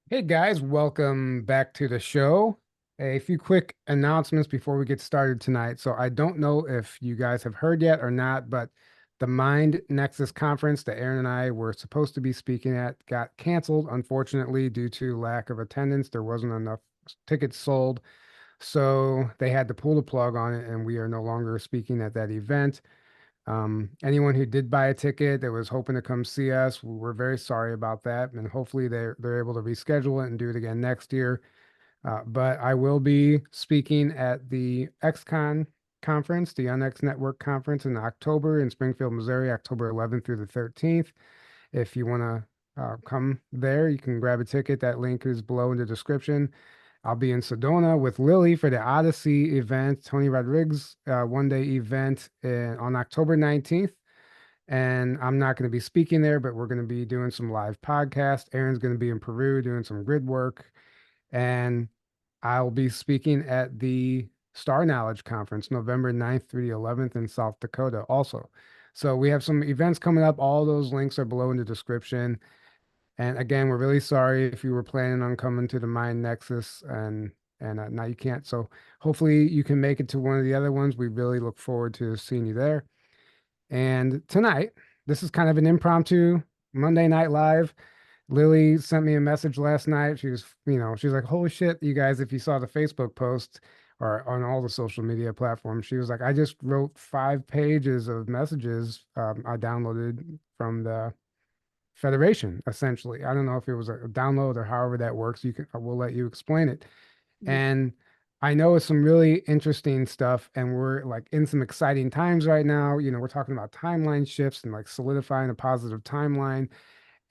Hey guys, welcome back to the show. A few quick announcements before we get started tonight. So I don't know if you guys have heard yet or not, but the Mind Nexus conference that Aaron and I were supposed to be speaking at got canceled, unfortunately, due to lack of attendance. There wasn't enough tickets sold. So they had to pull the plug on it, and we are no longer speaking at that event. Anyone who did buy a ticket that was hoping to come see us, we're very sorry about that, and hopefully they're able to reschedule it and do it again next year. But I will be speaking at the XCon conference, the UNX Network conference in October in Springfield, Missouri, October 11th through the 13th. If you want to come there, you can grab a ticket. That link is below in the description. I'll be in Sedona with Lily for the Odyssey event, Tony Rodriguez one-day event on October 19th. And I'm not going to be speaking there, but we're going to be doing some live podcast. Aaron's going to be in Peru doing some grid work. And I'll be speaking at the Star Knowledge Conference, November 9th through the 11th in South Dakota also. So we have some events coming up. All those links are below in the description. And again, we're really sorry if you were planning on coming to the Mind Nexus and now you can't. So hopefully you can make it to one of the other ones. We really look forward to seeing you there. And tonight, this is kind of an impromptu Monday Night Live. Lily sent me a message last night. She's like, "Holy shit, you guys, if you saw the Facebook post or on all the social media platforms," she was like, "I just wrote 5 pages of messages I downloaded from the Federation, essentially. I don't know if it was a download or however that works. We'll let you explain it. Mhm. And I know it's some really interesting stuff, and we're like in some exciting times right now. We're talking about timeline shifts and like solidifying a positive timeline.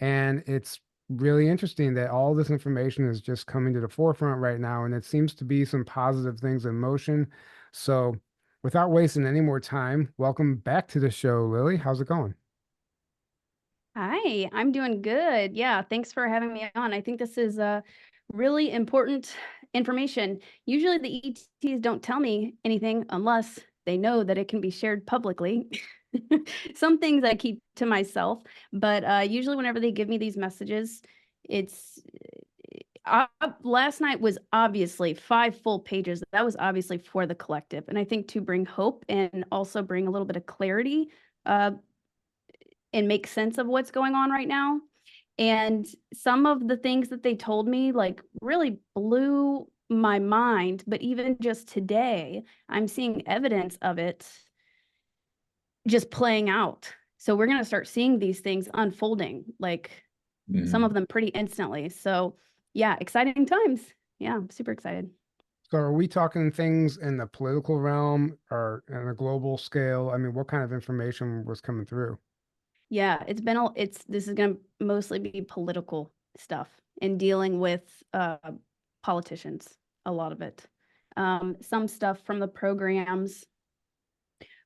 And it's really interesting that all this information is just coming to the forefront right now, and it seems to be some positive things in motion. So, without wasting any more time, welcome back to the show, Lily. How's it going? Hi, I'm doing good. Yeah, thanks for having me on. I think this is really important information. Usually the ETs don't tell me anything unless they know that it can be shared publicly. Some things I keep to myself, but usually whenever they give me these messages, it's last night was obviously 5 full pages. That was obviously for the collective, and I think to bring hope and also bring a little bit of clarity. Uh, and make sense of what's going on right now. And some of the things that they told me like really blew my mind. But even just today, I'm seeing evidence of it just playing out. So we're going to start seeing these things unfolding, like some Mhm. of them pretty instantly. So yeah, exciting times. Yeah, I'm super excited. So are we talking things in the political realm or on a global scale? I mean, what kind of information was coming through? Yeah, this is going to mostly be political stuff and dealing with politicians, a lot of it. Some stuff from the programs,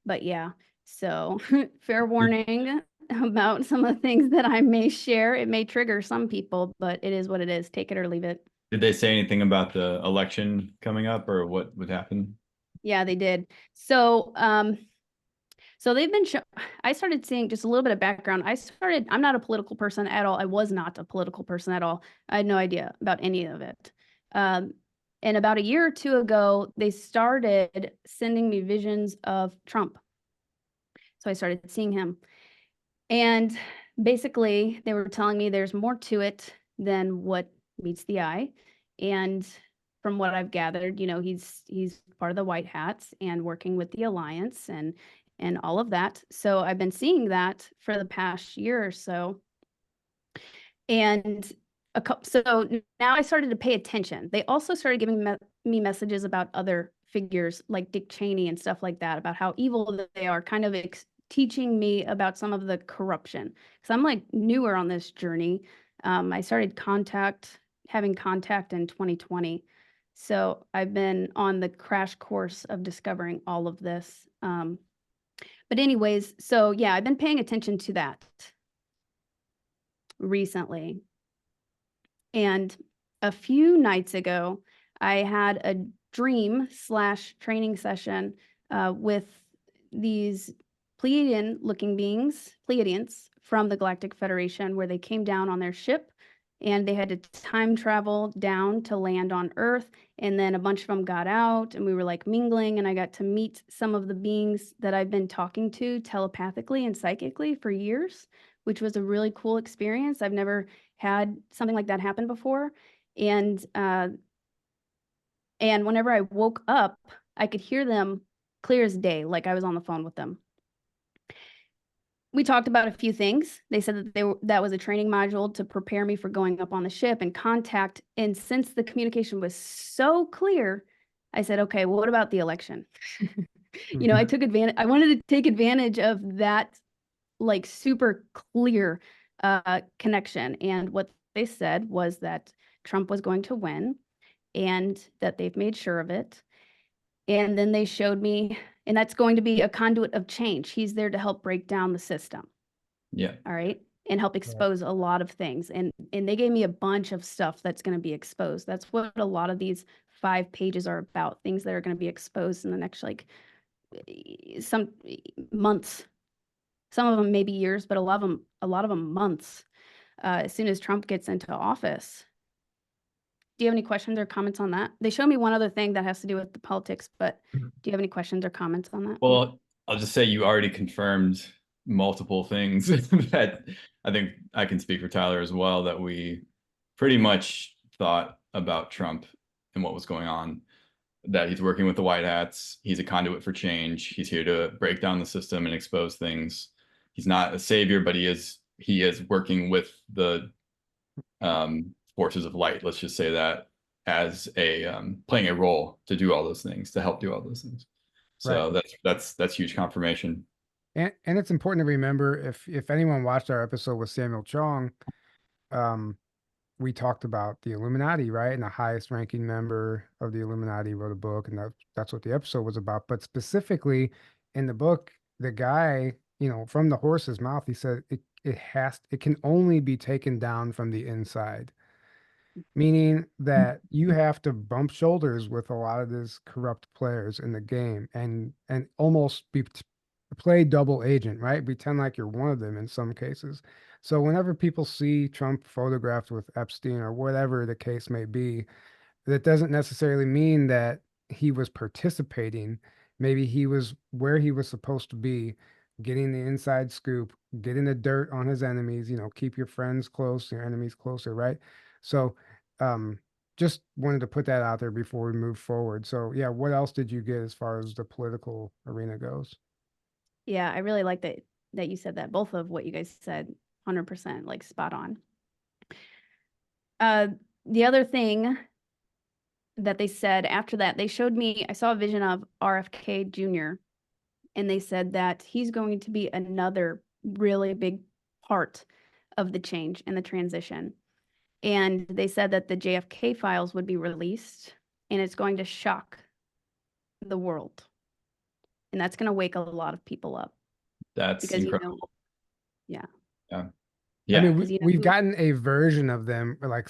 but yeah. So fair Did, warning about some of the things that I may share. It may trigger some people, but it is what it is. Take it or leave it. did they say anything about the election coming up or what would happen? Yeah, they did. So they've been I started seeing just a little bit of background. I'm not a political person at all. I was not a political person at all. I had no idea about any of it. Um, and about a year or two ago, they started sending me visions of Trump. So I started seeing him. And basically, they were telling me there's more to it than what meets the eye. And from what I've gathered, he's part of the White Hats and working with the alliance and all of that. So I've been seeing that for the past year or so. And so now I started to pay attention. They also started giving me messages about other figures like Dick Cheney and stuff like that, about how evil they are, kind of teaching me about some of the corruption. Because I'm like newer on this journey. I started having contact in 2020. So I've been on the crash course of discovering all of this. But anyways, so yeah, I've been paying attention to that recently. And a few nights ago, I had a dream slash training session with these Pleiadian looking beings, Pleiadians from the Galactic Federation, where they came down on their ship and they had to time travel down to land on Earth. And then a bunch of them got out and we were like mingling, and I got to meet some of the beings that I've been talking to telepathically and psychically for years, which was a really cool experience. I've never had something like that happen before. And whenever I woke up, I could hear them clear as day, like I was on the phone with them. We talked about a few things. They said that that was a training module to prepare me for going up on the ship and contact. And since the communication was so clear, I said, okay, well, what about the election? You know, I took advantage. I wanted to take advantage of that, like, super clear connection. And what they said was that Trump was going to win and that they've made sure of it. And then they showed me, and that's going to be a conduit of change. He's there to help break down the system. Yeah. All right. And help expose a lot of things. And they gave me a bunch of stuff that's going to be exposed. That's what a lot of these 5 pages are about, things that are going to be exposed in the next, like, some months. Some of them maybe years, but a lot of them months, as soon as Trump gets into office. Do you have any questions or comments on that? They showed me one other thing that has to do with the politics, but do you have any questions or comments on that? Well, I'll just say you already confirmed multiple things that I think I can speak for Tyler as well, that we pretty much thought about Trump and what was going on, that he's working with the White Hats. He's a conduit for change. He's here to break down the system and expose things. He's not a savior, but he is working with the forces of light, let's just say that, as a playing a role to do all those things, to help do all those things. So Right. that's huge confirmation. And it's important to remember, if anyone watched our episode with Samuel Chong, we talked about the Illuminati, right? And the highest ranking member of the Illuminati wrote a book, and that's what the episode was about. But specifically in the book, the guy, you know, from the horse's mouth, he said it can only be taken down from the inside, meaning that you have to bump shoulders with a lot of these corrupt players in the game and almost play double agent, right? Pretend like you're one of them in some cases. So whenever people see Trump photographed with Epstein or whatever the case may be, that doesn't necessarily mean that he was participating. Maybe he was where he was supposed to be, getting the inside scoop, getting the dirt on his enemies, you know, keep your friends close, your enemies closer, right? So um just wanted to put that out there before we move forward. So yeah, what else did you get as far as the political arena goes? Yeah, I really like that you said that. Both of what you guys said, 100%, like, spot on. The other thing that they said after that, they showed me, I saw a vision of RFK Jr. and they said that he's going to be another really big part of the change and the transition. And they said that the JFK files would be released and it's going to shock the world. And that's going to wake a lot of people up. That's because incredible. Yeah. Yeah. I mean, Because we've gotten a version of them, like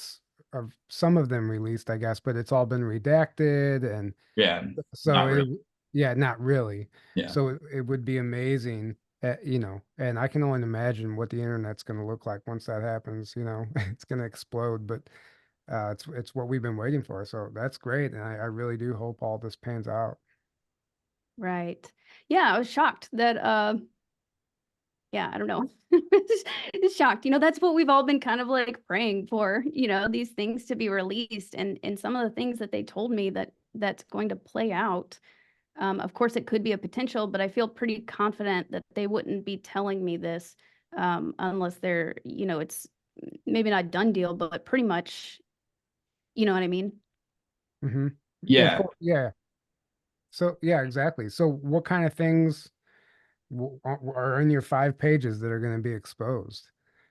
of some of them released, I guess, but it's all been redacted, and Yeah. so Not really. yeah, not really. Yeah. So it would be amazing, you know, and I can only imagine what the internet's going to look like once that happens. You know, it's going to explode, but it's what we've been waiting for. So that's great, and I really do hope all this pans out. Right. Yeah, I was shocked that yeah, I don't know. Just shocked. You know, that's what we've all been kind of like praying for, you know, these things to be released, and some of the things that they told me that's going to play out. Of course it could be a potential, but I feel pretty confident that they wouldn't be telling me this unless they're, you know, it's maybe not a done deal, but pretty much, you know what I mean? Mm-hmm. Of Yeah. course, yeah. So yeah, exactly. So what kind of things are in your 5 pages that are going to be exposed?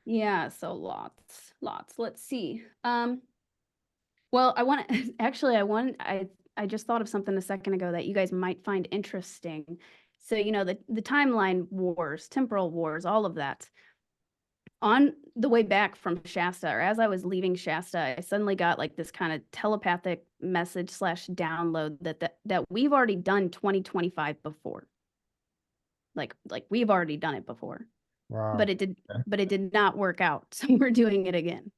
Yeah, so lots. Let's see. Well, I want to actually, I just thought of something a second ago that you guys might find interesting. So, you know, the timeline wars, temporal wars, all of that. On the way back from Shasta, or as I was leaving Shasta, I suddenly got like this kind of telepathic message slash download that we've already done 2025 before. Like we've already done it before, Wow. but it did not work out. So we're doing it again.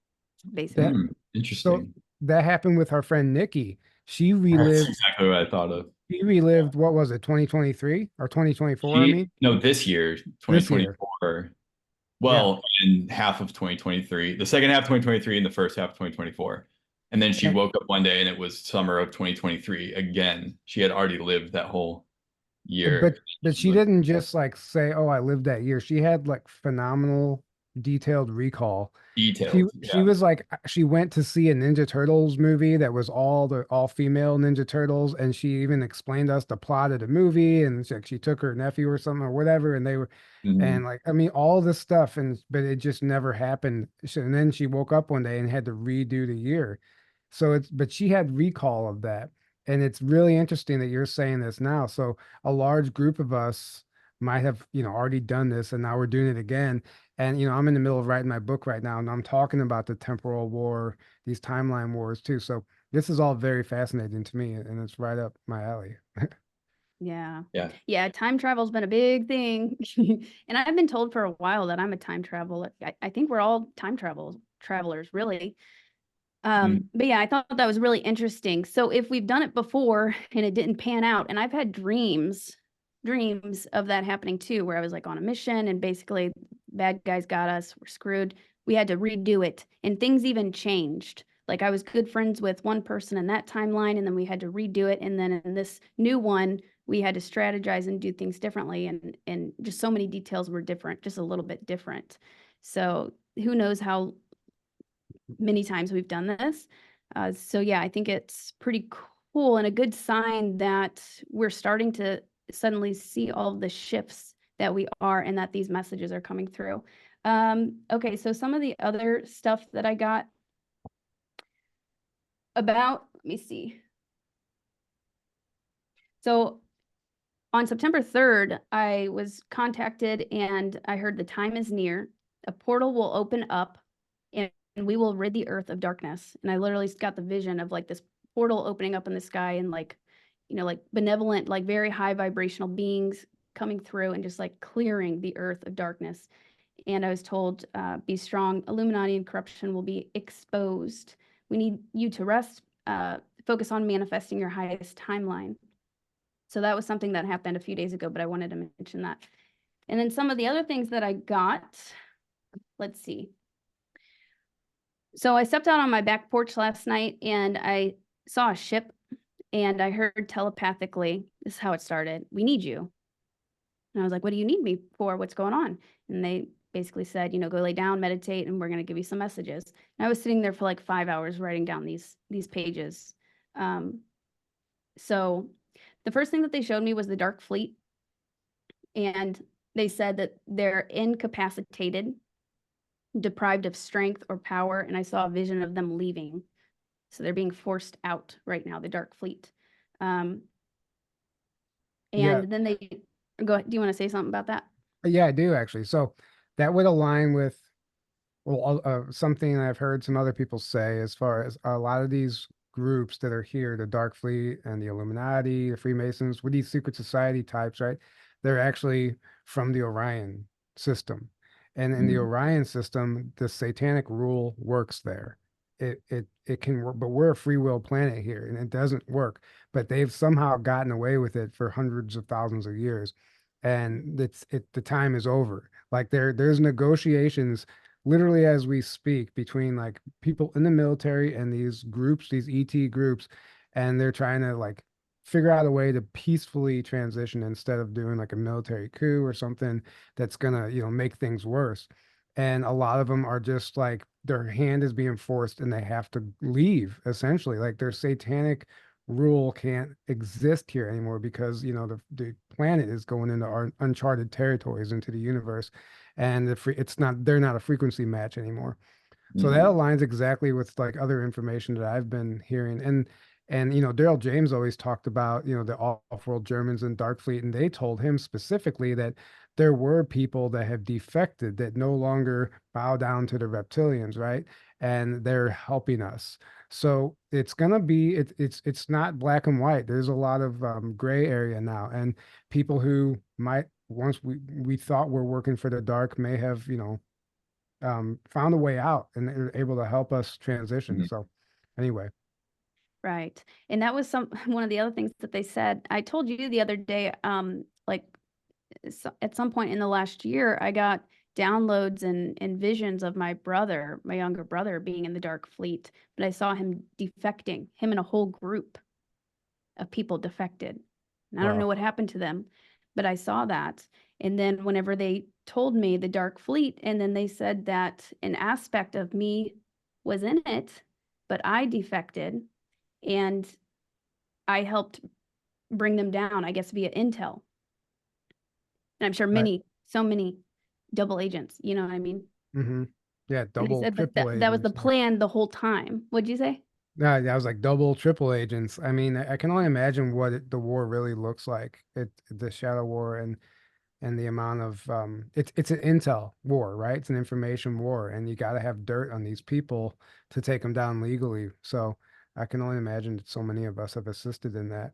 basically. So Interesting. that happened with our friend Nikki. She That's relived, exactly what I thought of. she relived, what was it, 2023 or 2024? I mean, No, this year, this year. 2024. Yeah. Well, in half of 2023, the second half of 2023 and the first half of 2024. And then she And- woke up one day and it was summer of 2023 again. She had already lived that whole year. but she didn't just like say, "Oh, I lived that year." She had like phenomenal detailed recall. She Detailed. she Yeah. was like she went to see a Ninja Turtles movie that was all female Ninja Turtles, and she even explained us the plot of the movie, and she took her nephew or something or whatever, and they were Mhm. and like I mean all this stuff, and but it just never happened. And then she woke up one day and had to redo the year. So it's but she had recall of that. And it's really interesting that you're saying this now. So a large group of us might have, already done this and now we're doing it again. And, I'm in the middle of writing my book right now and I'm talking about the temporal war, these timeline wars too. So this is all very fascinating to me and it's right up my alley. Yeah. Yeah. Yeah, time travel's been a big thing. And I've been told for a while that I'm a time traveler. I think we're all travelers, really. Mhm. But yeah, I thought that was really interesting. So if we've done it before and it didn't pan out, and I've had dreams of that happening too, where I was like on a mission and basically bad guys got us, we're screwed. We had to redo it and things even changed. Like I was good friends with one person in that timeline and then we had to redo it. And then in this new one, we had to strategize and do things differently. And just so many details were different, just a little bit different. So who knows how many times we've done this. So yeah, I think it's pretty cool and a good sign that we're starting to suddenly see all of the shifts that we are and that these messages are coming through. Okay, so some of the other stuff that I got about, let me see. So on September 3rd, I was contacted and I heard the time is near. A portal will open up and we will rid the earth of darkness. And I literally got the vision of like this portal opening up in the sky and like, like benevolent, like very high vibrational beings coming through and just like clearing the earth of darkness. And I was told, be strong, Illuminati and corruption will be exposed. We need you to rest, focus on manifesting your highest timeline. So that was something that happened a few days ago, but I wanted to mention that. And then some of the other things that I got, let's see. So I stepped out on my back porch last night and I saw a ship and I heard telepathically, this is how it started, we need you. And I was like, what do you need me for? What's going on? And they basically said, go lay down, meditate, and we're going to give you some messages. And I was sitting there for like 5 hours writing down these pages. So the first thing that they showed me was the Dark Fleet. And they said that they're incapacitated, deprived of strength or power. And I saw a vision of them leaving. So they're being forced out right now, the Dark Fleet. And Yeah. then they go ahead. Do you want to say something about that? Yeah, I do actually. So that would align with something I've heard some other people say as far as a lot of these groups that are here, the Dark Fleet and the Illuminati, the Freemasons, with these secret society types, right? They're actually from the Orion system. And in the Mhm. Orion system, the satanic rule works there. It can work, but we're a free will planet here and it doesn't work. But they've somehow gotten away with it for hundreds of thousands of years. And the time is over. Like there's negotiations literally as we speak between like people in the military and these groups, these ET groups, and they're trying to like figure out a way to peacefully transition instead of doing like a military coup or something that's gonna, make things worse. And a lot of them are just like their hand is being forced and they have to leave essentially. Like their satanic rule can't exist here anymore because, the planet is going into our uncharted territories into the universe and they're not a frequency match anymore. So that Mhm. aligns exactly with like other information that I've been hearing. And Daryl James always talked about, the off-world Germans and Dark Fleet, and they told him specifically that there were people that have defected that no longer bow down to the reptilians, right? And they're helping us. So it's gonna be it's not black and white. There's a lot of gray area now, and people who might once we thought were working for the dark may have found a way out and they were able to help us transition. Mhm. So anyway, Right. And that was one of the other things that they said. I told you the other day, like at some point in the last year, I got downloads and visions of my brother, my younger brother, being in the dark fleet, but I saw him defecting, him and a whole group of people defected. And I don't wow. know what happened to them, but I saw that. And then whenever they told me the dark fleet, and then they said that an aspect of me was in it, but I defected and I helped bring them down, I guess, via intel. And I'm sure Right. so many double agents, you know what I mean? Mm-hmm. Yeah, And they double, said that triple that was the agents. plan the whole time. What'd you say? Yeah, I was like double, triple agents. I mean, I can only imagine what the war really looks like. The Shadow War and the amount of it's an intel war, right? It's an information war, and you got to have dirt on these people to take them down legally. So I can only imagine that so many of us have assisted in that.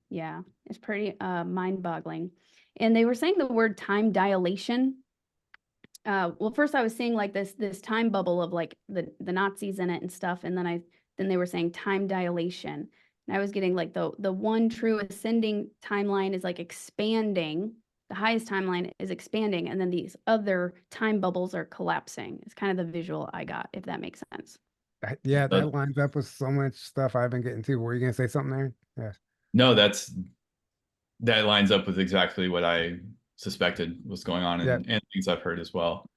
Yeah, it's pretty mind-boggling. And they were saying the word time dilation. Well, first I was seeing like this time bubble of like the Nazis in it and stuff, and then they were saying time dilation. And I was getting like the one true ascending timeline is like expanding. The highest timeline is expanding, and then these other time bubbles are collapsing. It's kind of the visual I got, if that makes sense. Yeah, Uh, that lines up with so much stuff I've been getting to. Were you gonna say something there? Yes. no, that lines up with exactly what I suspected was going on Yeah. and things I've heard as well.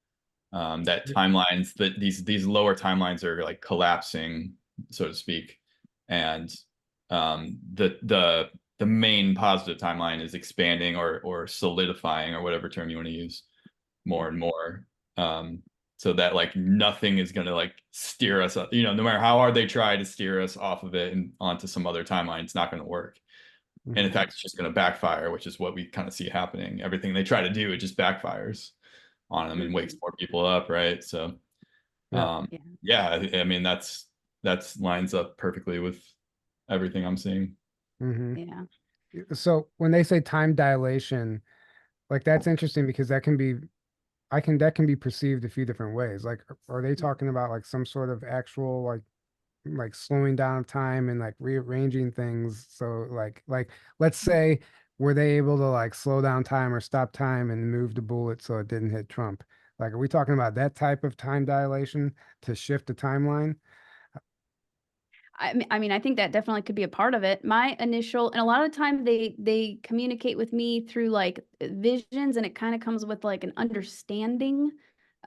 That timelines, that these lower timelines are like collapsing, so to speak, and the main positive timeline is expanding or solidifying or whatever term you want to use more and more. So that like nothing is gonna like steer us up, no matter how hard they try to steer us off of it and onto some other timeline, it's not gonna work. And in Mhm. fact, it's just going to backfire, which is what we kind of see happening. Everything they try to do, it just backfires on them and wakes Mhm. more people up, right? So, Yeah. Yeah. yeah, I mean that's lines up perfectly with everything I'm seeing. Hmm. Yeah. So when they say time dilation, like that's interesting because that can be perceived a few different ways. Like, are they talking about like some sort of actual like slowing down of time and like rearranging things? So like let's say were they able to like slow down time or stop time and move the bullet so it didn't hit Trump? Like, are we talking about that type of time dilation to shift the timeline? I mean, I think that definitely could be a part of it. My initial, and a lot of the time they communicate with me through like visions, and it kind of comes with like an understanding,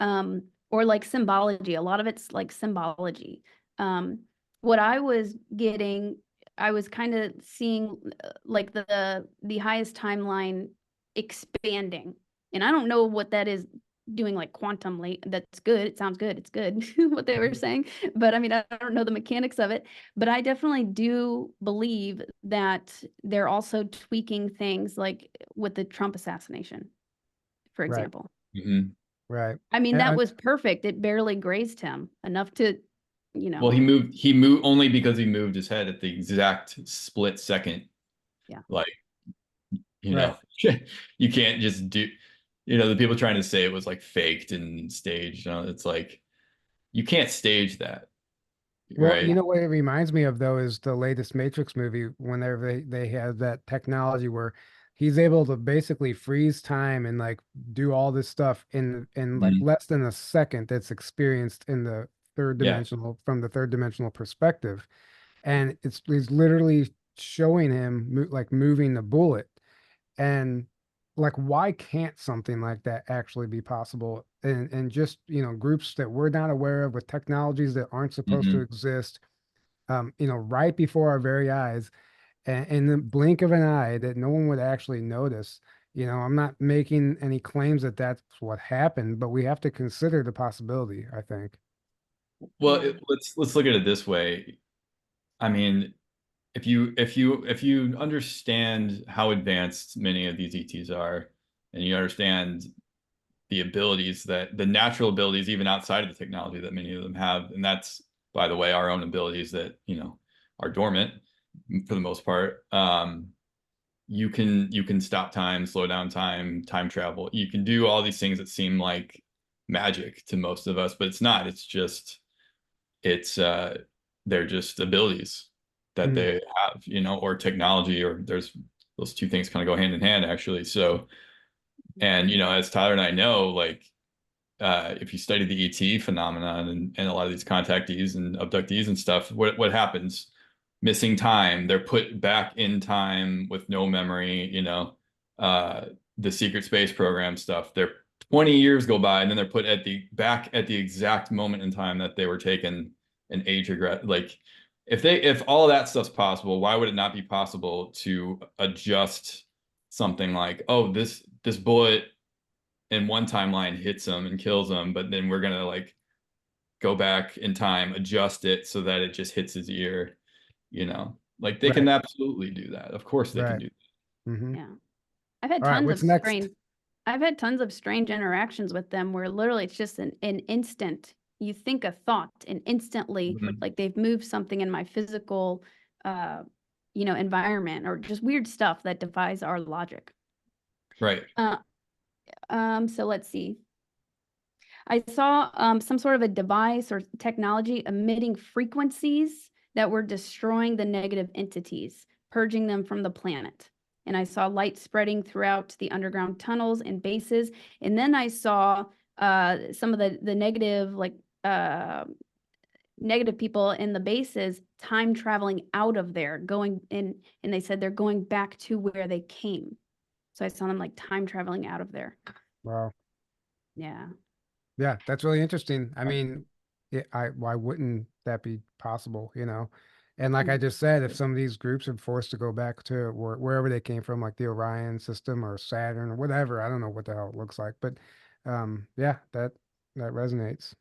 or like symbology. A lot of it's like symbology. Um, what I was getting, I was kind of seeing like the highest timeline expanding, and I don't know what that is doing like quantum late. That's good. It sounds good. It's good what they were saying, but I mean, I don't know the mechanics of it. But I definitely do believe that they're also tweaking things like with the Trump assassination, for Right, example. Mhm. right. I mean, And that was perfect. It barely grazed him enough to, you Well, know, he moved only because he moved his head at the exact split second. yeah. Like, you right. know, you can't just do, the people trying to say it was like faked and staged, it's like you can't stage that, Well, you right? know what it reminds me of though is the latest Matrix movie, whenever they have that technology where he's able to basically freeze time and like do all this stuff in like Mhm. less than a second that's experienced in the Yeah. from the third dimensional perspective. And he's literally showing him like moving the bullet. And like, why can't something like that actually be possible? And just, groups that we're not aware of with technologies that aren't supposed to Hmm. exist, right before our very eyes, and in the blink of an eye that no one would actually notice. I'm not making any claims that that's what happened, but we have to consider the possibility, I think. Well, Yeah. let's look at it this way. I mean, if you understand how advanced many of these ETs are, and you understand the abilities, that the natural abilities even outside of the technology that many of them have, and that's, by the way, our own abilities that are dormant for the most part. You can stop time, slow down time, time travel. You can do all these things that seem like magic to most of us, but it's not. It's just they're just abilities that they have, you know, or technology, or there's those two things kind of go hand in hand actually. So, and you know, as Tyler and I know, like if you study the ET phenomenon and a lot of these contactees and abductees and stuff, what happens? Missing time. They're put back in time with no memory, you know, the secret space program stuff. They're 20 years go by and then they're put back at the exact moment in time that they were taken, and age regret. Like if all of that stuff's possible, why would it not be possible to adjust something like, oh, this bullet in one timeline hits them and kills them, but then we're gonna like go back in time, adjust it so that it just hits his ear, you know, like they can absolutely do that. Of course they can do that. Yeah. I've had All right, tons what's of next? strange interactions with them where literally it's just an instant. You think a thought and instantly like they've moved something in my physical, you know, environment, or just weird stuff that defies our logic. Right. So let's see. I saw some sort of a device or technology emitting frequencies that were destroying the negative entities, purging them from the planet. And I saw light spreading throughout the underground tunnels and bases. And then I saw some of the negative, like negative people in the bases time traveling out of there, going in, and they said they're going back to where they came. So I saw them like time traveling out of there. Wow. Yeah. Yeah, that's really interesting. I mean, why wouldn't that be possible, you know? And like I just said, if some of these groups are forced to go back to wherever they came from, like the Orion system or Saturn or whatever, I don't know what the hell it looks like, but yeah, that resonates.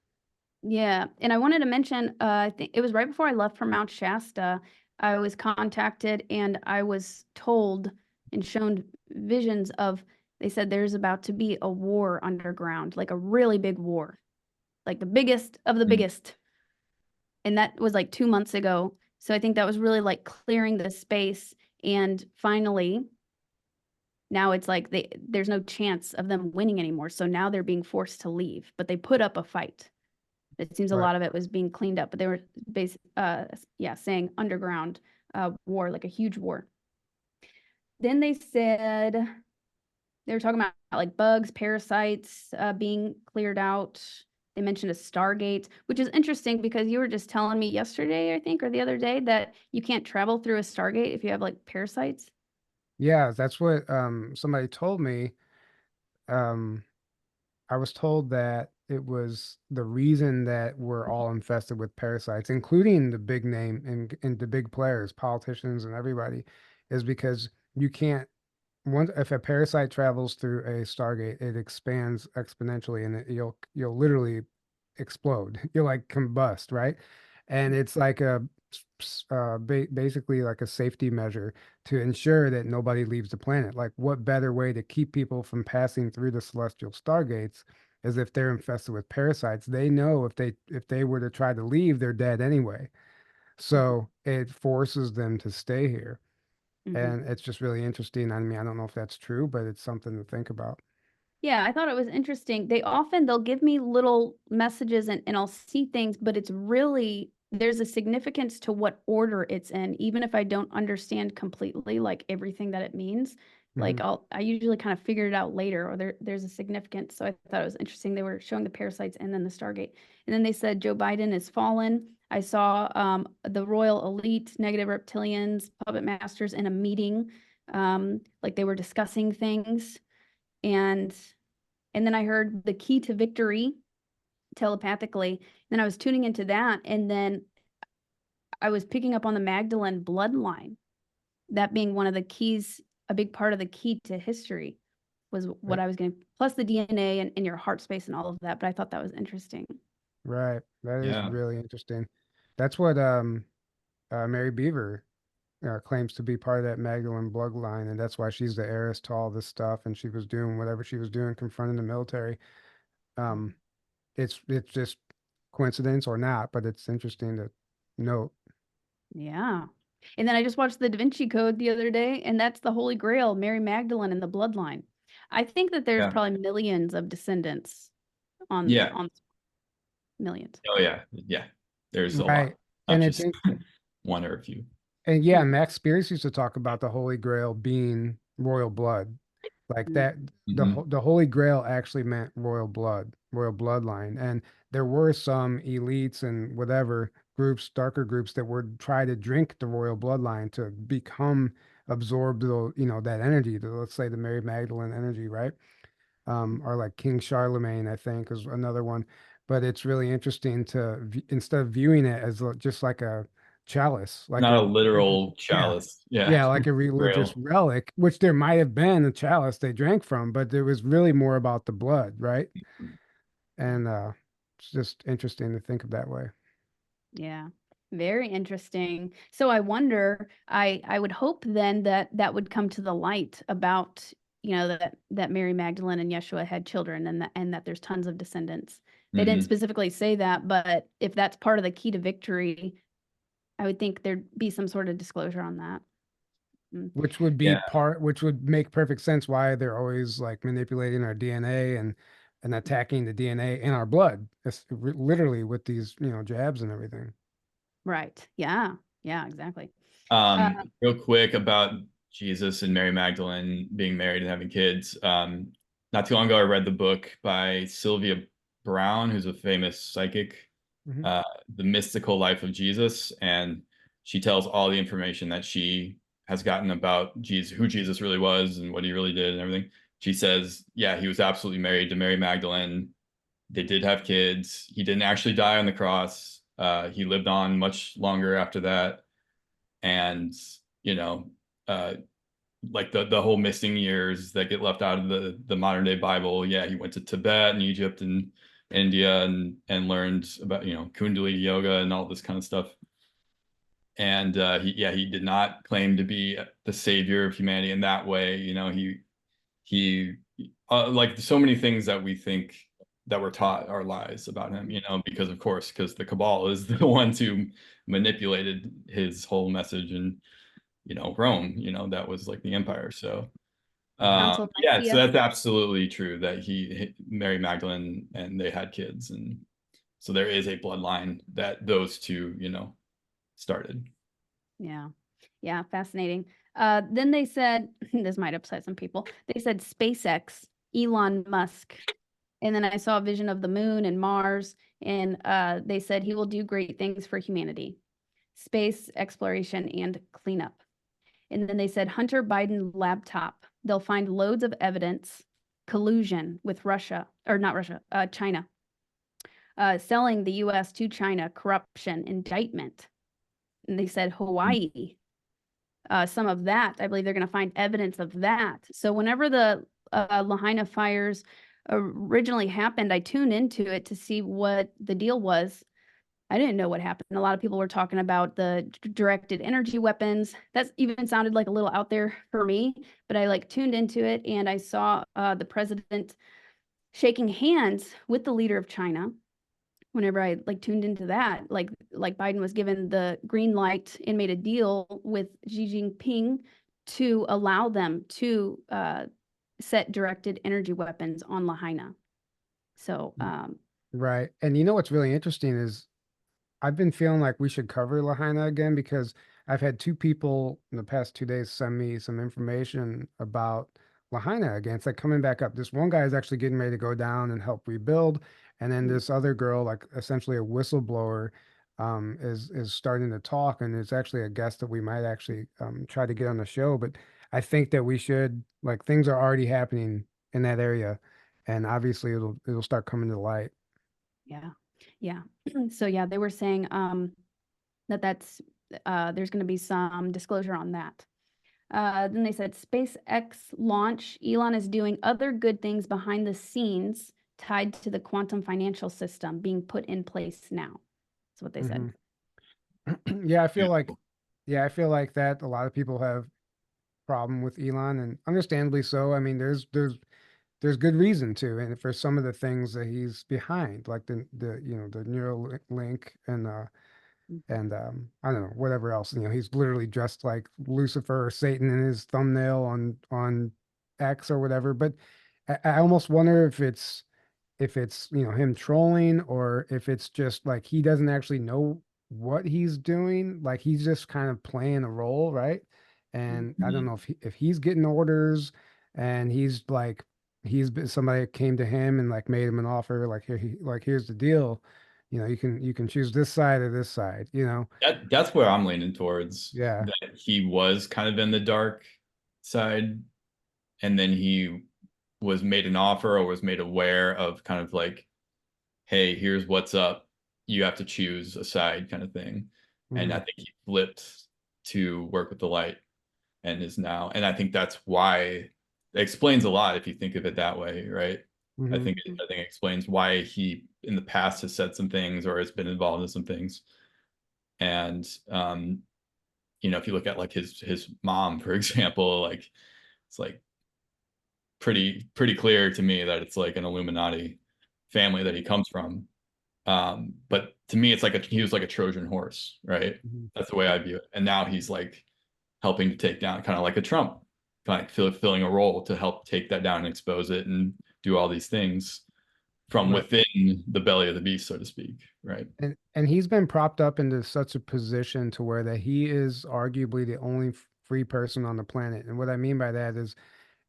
Yeah, and I wanted to mention, I think it was right before I left for Mount Shasta, I was contacted and I was told and shown visions of, they said there's about to be a war underground, like a really big war, like the biggest of the biggest. And that was like 2 months ago. So I think that was really like clearing the space. And finally, now it's like there's no chance of them winning anymore. So now they're being forced to leave, but they put up a fight. It seems a lot of it was being cleaned up, but they were saying underground war, like a huge war. Then they said they were talking about like bugs, parasites being cleared out. They mentioned a Stargate, which is interesting because you were just telling me yesterday, I think, or the other day, that you can't travel through a Stargate if you have like parasites. Yeah, that's what somebody told me. I was told that it was the reason that we're all infested with parasites, including the big name and the big players, politicians and everybody, is because you can't if a parasite travels through a Stargate, it expands exponentially and you'll literally explode. You'll like combust, right? And it's like basically like a safety measure to ensure that nobody leaves the planet. Like, what better way to keep people from passing through the celestial stargates is if they're infested with parasites. They know if they were to try to leave, they're dead anyway. So it forces them to stay here. And it's just really interesting. I mean, I don't know if that's true, but it's something to think about. Yeah, I thought it was interesting. They'll give me little messages and I'll see things, but it's really, there's a significance to what order it's in, even if I don't understand completely like everything that it means. Like I usually kind of figure it out later, or there's a significance. So I thought it was interesting. They were showing the parasites and then the Stargate. And then they said Joe Biden is fallen. I saw the royal elite, negative reptilians, puppet masters in a meeting. Like they were discussing things. And then I heard the key to victory telepathically. Then I was tuning into that. And then I was picking up on the Magdalene bloodline, that being one of the keys, a big part of the key to history was what I was going to, plus the DNA and your heart space and all of that. But I thought that was interesting. Right. That is Yeah. really interesting. That's what Mary Beaver claims to be part of that Magdalene bloodline, and that's why she's the heiress to all this stuff. And she was doing whatever she was doing, confronting the military. Um, it's just coincidence or not, but it's interesting to note. Yeah. And then I just watched the Da Vinci Code the other day, and that's the Holy Grail, Mary Magdalene and the bloodline. I think that there's probably millions of descendants on Yeah. millions. Oh yeah. Yeah. There's a lot, Right. not And just one or a few. and yeah, Max Spears used to talk about the Holy Grail being royal blood. Like that, Mhm. the Holy Grail actually meant royal blood, royal bloodline. And there were some elites and whatever groups, darker groups that would try to drink the royal bloodline to become absorbed, that energy, let's say the Mary Magdalene energy, right? Or like King Charlemagne, I think, is another one. But it's really interesting to instead of viewing it as just like a chalice, like Not a a religious, literal yeah, chalice. Yeah. yeah, like a religious Grail. relic, which there might have been a chalice they drank from, but it was really more about the blood, right? And it's just interesting to think of that way. Yeah, very interesting. So I wonder, I would hope then that that would come to the light about, that Mary Magdalene and Yeshua had children, and that there's tons of descendants. They didn't Mhm. specifically say that, but if that's part of the key to victory, I would think there'd be some sort of disclosure on that. Yeah. Which would make perfect sense why they're always like manipulating our DNA and attacking the DNA in our blood. It's literally with these, jabs and everything. Right. Yeah. Yeah, exactly. Uh, Real quick about Jesus and Mary Magdalene being married and having kids. Not too long ago, I read the book by Sylvia Brown, who's a famous psychic, Mhm. uh, The Mystical Life of Jesus. And she tells all the information that she has gotten about Jesus, who Jesus really was and what he really did and everything. She says, yeah, he was absolutely married to Mary Magdalene. They did have kids. He didn't actually die on the cross. He lived on much longer after that. And, you know, uh, like the whole missing years that get left out of the modern day Bible. Yeah, he went to Tibet and Egypt and India and learned about, Kundalini yoga and all this kind of stuff. And he did not claim to be the savior of humanity in that way. He like so many things that we think that we're taught are lies about him, because of course, because the cabal is the ones who manipulated his whole message, and Rome, that was like the empire. So Council of yeah, so Nicaea. that's absolutely true that he Mary Magdalene and they had kids, and so there is a bloodline that those two started. Yeah. Yeah, fascinating. Then they said, this might upset some people. They said SpaceX, Elon Musk. And then I saw a vision of the moon and Mars, and they said he will do great things for humanity, space exploration and cleanup. And then they said Hunter Biden laptop. They'll find loads of evidence, collusion with Russia, or not Russia, China, selling the U.S. to China, corruption, indictment. And they said Hawaii. Some of that, I believe they're going to find evidence of that. So whenever the Lahaina fires originally happened, I tuned into it to see what the deal was. I didn't know what happened. A lot of people were talking about the directed energy weapons. That even sounded like a little out there for me, but I tuned into it, and I saw the president shaking hands with the leader of China. Whenever I tuned into that, like Biden was given the green light and made a deal with Xi Jinping to allow them to set directed energy weapons on Lahaina. So Right. And what's really interesting is I've been feeling like we should cover Lahaina again because I've had two people in the past 2 days send me some information about Lahaina again. It's like coming back up. This one guy is actually getting ready to go down and help rebuild, and then this other girl, like essentially a whistleblower, is starting to talk, and it's actually a guest that we might actually try to get on the show. But I think that we should, like, things are already happening in that area, and obviously it'll start coming to light. yeah, yeah. So yeah, they were saying that's there's going to be some disclosure on that. Then they said SpaceX launch. Elon is doing other good things behind the scenes tied to the quantum financial system being put in place now. That's what they said. Yeah, I feel like that a lot of people have problem with Elon, and understandably so. I mean, there's good reason to, and for some of the things that he's behind, like the Neuralink and I don't know, whatever else. He's literally dressed like Lucifer or Satan in his thumbnail on X or whatever. But I almost wonder if it's if it's, you know, him trolling, or if it's just like he doesn't actually know what he's doing, like he's just kind of playing a role, right? And I don't know if he's getting orders, and he's like, he's been, somebody came to him and like made him an offer, like here, like here's the deal, you know, you can choose this side or this side, you know. That's where I'm leaning towards, Yeah. that he was kind of in the dark side, and then he was made an offer or was made aware of kind of like, hey, here's what's up. You have to choose a side kind of thing. And I Mhm. think he flipped to work with the light and is now, and I think that's why it explains a lot if you think of it that way, right? Mhm. I think it explains why he in the past has said some things or has been involved in some things. And you know, if you look at like his mom, for example, like it's like pretty clear to me that it's like an Illuminati family that he comes from. But to me, it's like he was like a Trojan horse, right? Mhm. That's the way I view it. And now he's like helping to take down, kind of like a Trump, kind of filling a role to help take that down and expose it and do all these things from Right. within the belly of the beast, so to speak, right? And he's been propped up into such a position to where that he is arguably the only free person on the planet. And what I mean by that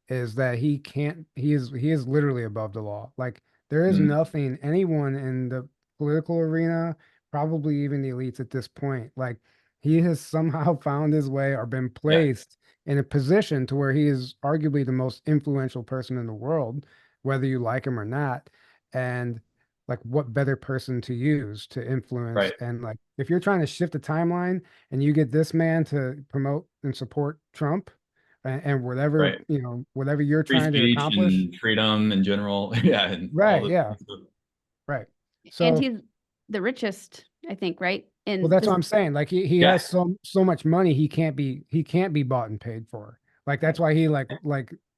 is that he can't, he is literally above the law. Like there is Mm, nothing, anyone in the political arena, probably even the elites at this point, like he has somehow found his way or been yeah, placed in a position to where he is arguably the most influential person in the world, whether you like him or not. And like what better person to use to influence, right, and like if you're trying to shift the timeline and you get this man to promote and support Trump, and whatever, right. you know, whatever you're Free trying to speech accomplish. and freedom in general, yeah, and all Right. the Yeah. Right. And So, he's the richest, I think, right? well, And that's this what is I'm saying. Like he yeah, has so much money, he can't be bought and paid for. Like that's right. why he like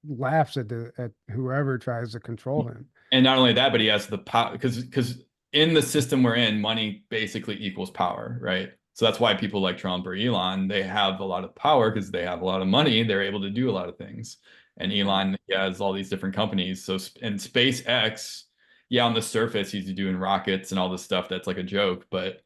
laughs at the at whoever tries to control him. and not only that, but he has the power because in the system we're in, money basically equals power, right? So that's why people like Trump or Elon, they have a lot of power because they have a lot of money. They're able to do a lot of things. And Right. Elon, he has all these different companies. So in SpaceX, yeah, on the surface, he's doing rockets and all this stuff that's like a joke. But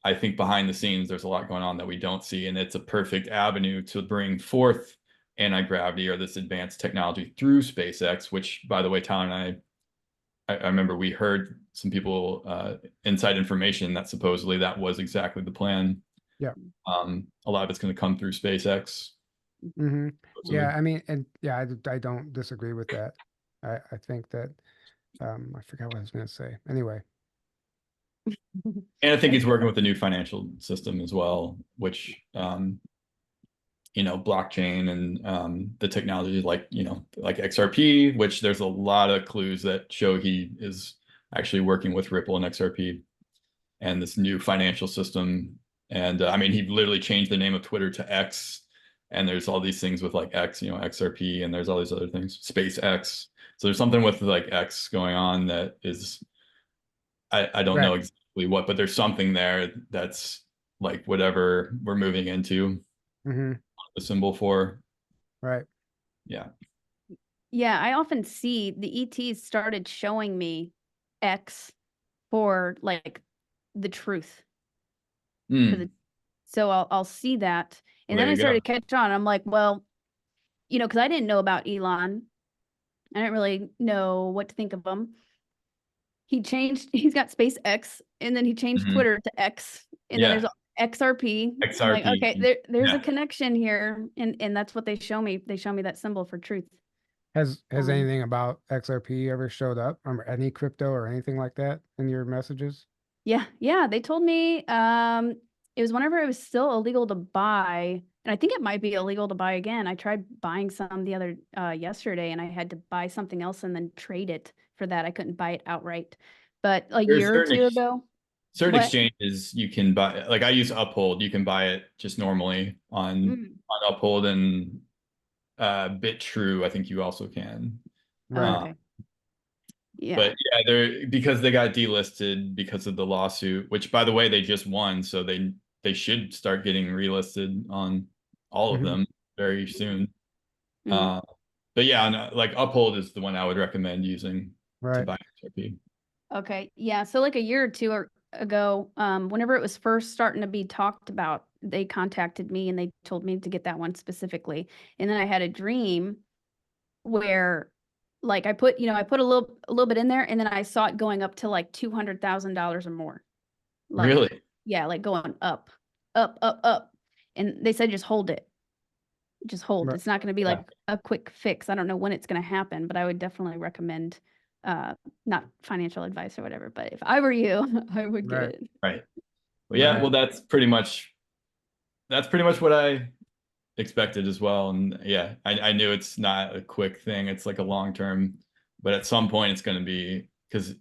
I think behind the scenes, there's a lot going on that we don't see. And it's a perfect avenue to bring forth anti-gravity or this advanced technology through SpaceX, which, by the way, Tyler and I remember we heard some people inside information that supposedly that was exactly the plan. Yeah. A lot of it's going to come through SpaceX, Hmm. Yeah. supposedly. I mean, and yeah, I don't disagree with that. I think that I forgot what I was going to say. Anyway. And I think he's working with the new financial system as well, which you know, blockchain and the technology like, you know, like XRP, which there's a lot of clues that show he is actually working with Ripple and XRP and this new financial system. And I mean, he literally changed the name of Twitter to X. And there's all these things with like X, you know, XRP, and there's all these other things, SpaceX. So there's something with like X going on that is, I don't know Right. exactly what, but there's something there that's like whatever we're moving into Hmm. the symbol for. Right. Yeah. Yeah, I often see the ETs started showing me X for like the truth for Mm, the so I'll see that. well, And there then I you go. started to catch on. I'm like, well, you know, because I didn't know about Elon. I didn't really know what to think of him. He's got SpaceX, and then he changed Mhm. Twitter to X, and then there's Yeah. XRP. I'm like, XRP. okay, there's a Yeah. connection here, and that's what they show me. They show me that symbol for truth. Has Um, anything about XRP ever showed up, or any crypto or anything like that in your messages? yeah, they told me it was whenever it was still illegal to buy, and I think it might be illegal to buy again. I tried buying some the other yesterday, and I had to buy something else and then trade it for that. I couldn't buy it outright. But a There's year or two ago, certain what? exchanges you can buy. Like I use Uphold. You can buy it just normally Mm, on Uphold and BitTrue. I think you also can. oh, Right. Uh, okay. Yeah. but yeah, they're because they got delisted because of the lawsuit, which by the way they just won, so they should start getting relisted on all of Hmm. them very soon. Mm. Uh, but yeah, no, like Uphold is the one I would recommend using. to Right. buy XRP. Okay. Yeah. So like a year or two ago, whenever it was first starting to be talked about, they contacted me and they told me to get that one specifically. And then I had a dream where like I put a little bit in there and then I saw it going up to like $200,000 or more. Like, Really? yeah, like going up, up, up, up. And they said just hold it. Just hold. Right. It's not going to be Yeah. like a quick fix. I don't know when it's going to happen, but I would definitely recommend not financial advice or whatever, but if I were you, I would get Right. it. Right. Well, yeah, Right. well, that's pretty much what I expected as well. And yeah, I knew it's not a quick thing. It's like a long term, but at some point it's going to be, because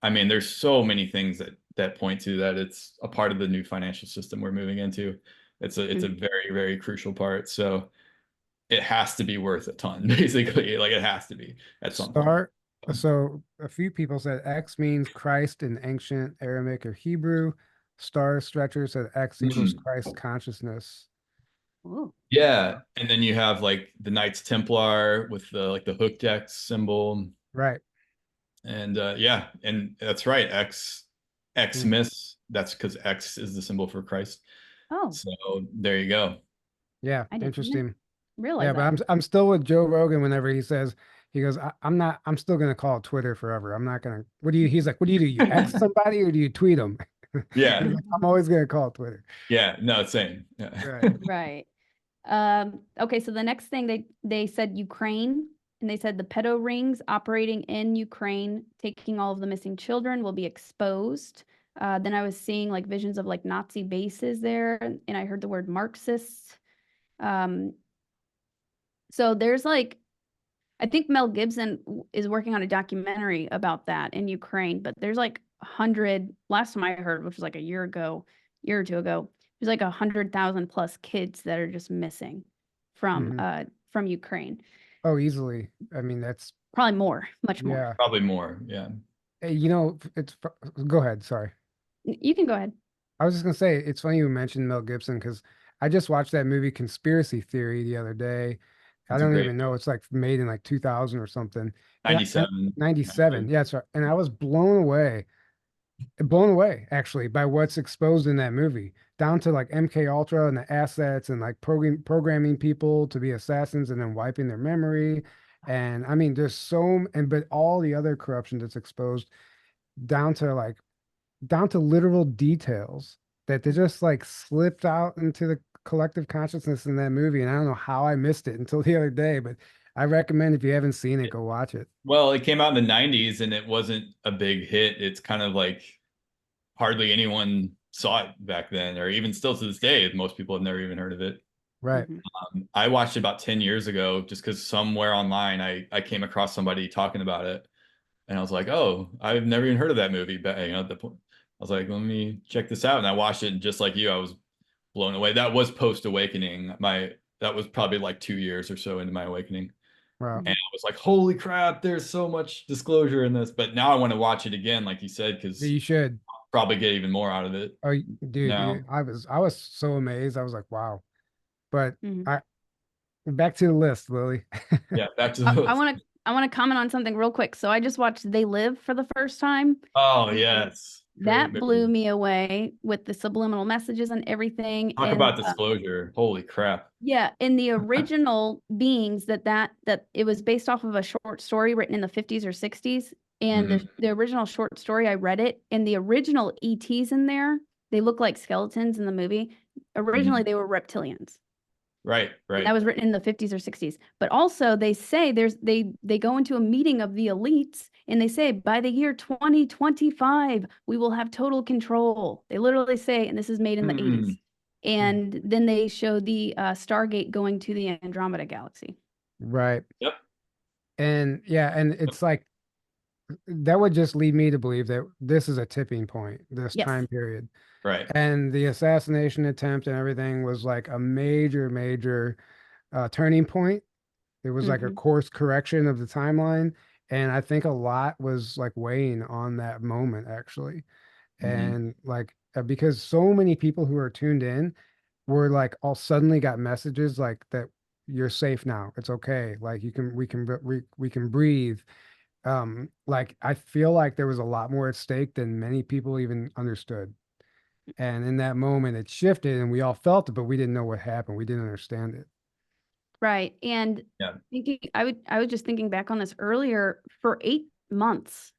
I mean, there's so many things that point to that it's a part of the new financial system we're moving into. It's a very, very crucial part. So it has to be worth a ton, basically. Like it has to be at some point. Star. So a few people said X means Christ in ancient Aramaic or Hebrew. Star Stretcher said X equals Christ consciousness. Ooh. Yeah, and then you have like the Knights Templar with the like the hooked X symbol, Right. and yeah, and that's right, Xmas. That's because X is the symbol for Christ. Oh, So there you go. Yeah. I didn't Interesting. realize Yeah, that. but I'm still with Joe Rogan whenever he says he goes, I'm still gonna call it Twitter forever. I'm not gonna he's like, what do? You X somebody or do you tweet them? Yeah, He's like, I'm always gonna call it Twitter. yeah, no, same. Yeah. Right. Right. Okay, so the next thing they said Ukraine, and they said the pedo rings operating in Ukraine, taking all of the missing children, will be exposed. Then I was seeing like visions of like Nazi bases there, and I heard the word Marxists. So there's like, I think Mel Gibson is working on a documentary about that in Ukraine, but there's like 100, last time I heard, which was like a year or two ago, there's like 100,000 plus kids that are just missing from Ukraine. Oh, easily. I mean, that's Probably more, much more. yeah. Probably more. Yeah. Hey, go ahead. Sorry. You can go ahead. I was just gonna say it's funny you mentioned Mel Gibson because I just watched that movie Conspiracy Theory the other day. I It's a don't great even know. It's like made in like 2000 or something. And 97. 97. Yeah, sorry. And I was blown away actually by what's exposed in that movie, down to like MK Ultra and the assets and like programming people to be assassins and then wiping their memory. And I mean, but all the other corruption that's exposed down to literal details that they just like slipped out into the collective consciousness in that movie. And I don't know how I missed it until the other day, but I recommend if you haven't seen it, go watch it. Well, it came out in the 90s and it wasn't a big hit. It's kind of like hardly anyone saw it back then, or even still to this day, most people have never even heard of it. Right. I watched it about 10 years ago just because somewhere online I came across somebody talking about it. And I was like, oh, I've never even heard of that movie. But at the point, I was like, let me check this out. And I watched it, and just like you, I was blown away. That was post awakening. That was probably like 2 years or so into my awakening. Wow. And I was like, holy crap, there's so much disclosure in this. But now I want to watch it again, like you said, because You should. probably get even more out of it. Oh, dude, now. I was so amazed. I was like, wow. But Mhm. back to the list, Lily. Yeah, back to the list. I want to comment on something real quick. So I just watched They Live for the first time. Oh, yes. That Great blew movie. me away with the subliminal messages and everything. Talk And about disclosure. Holy crap. yeah, in the original beings that it was based off of a short story written in the 50s or 60s. And the original short story, I read it, and the original ETs in there, they look like skeletons in the movie. Originally, they were reptilians. Right, And right. that was written in the 50s or 60s. But also they say they go into a meeting of the elites and they say by the year 2025 we will have total control. They literally say, and this is made in the 80s. And then they show the Stargate going to the Andromeda galaxy. Right. Yep. And yeah, and it's like that would just lead me to believe that this is a tipping point, this Yes. time period. Right. And the assassination attempt and everything was like a major turning point. It was like a course correction of the timeline. And I think a lot was like weighing on that moment, actually. And like, because so many people who are tuned in were like all suddenly got messages like that you're safe now. It's okay. Like we can breathe. Like I feel like there was a lot more at stake than many people even understood. And in that moment, it shifted, and we all felt it, but we didn't know what happened. We didn't understand it. Right. And Yeah. I was just thinking back on this earlier. For 8 months,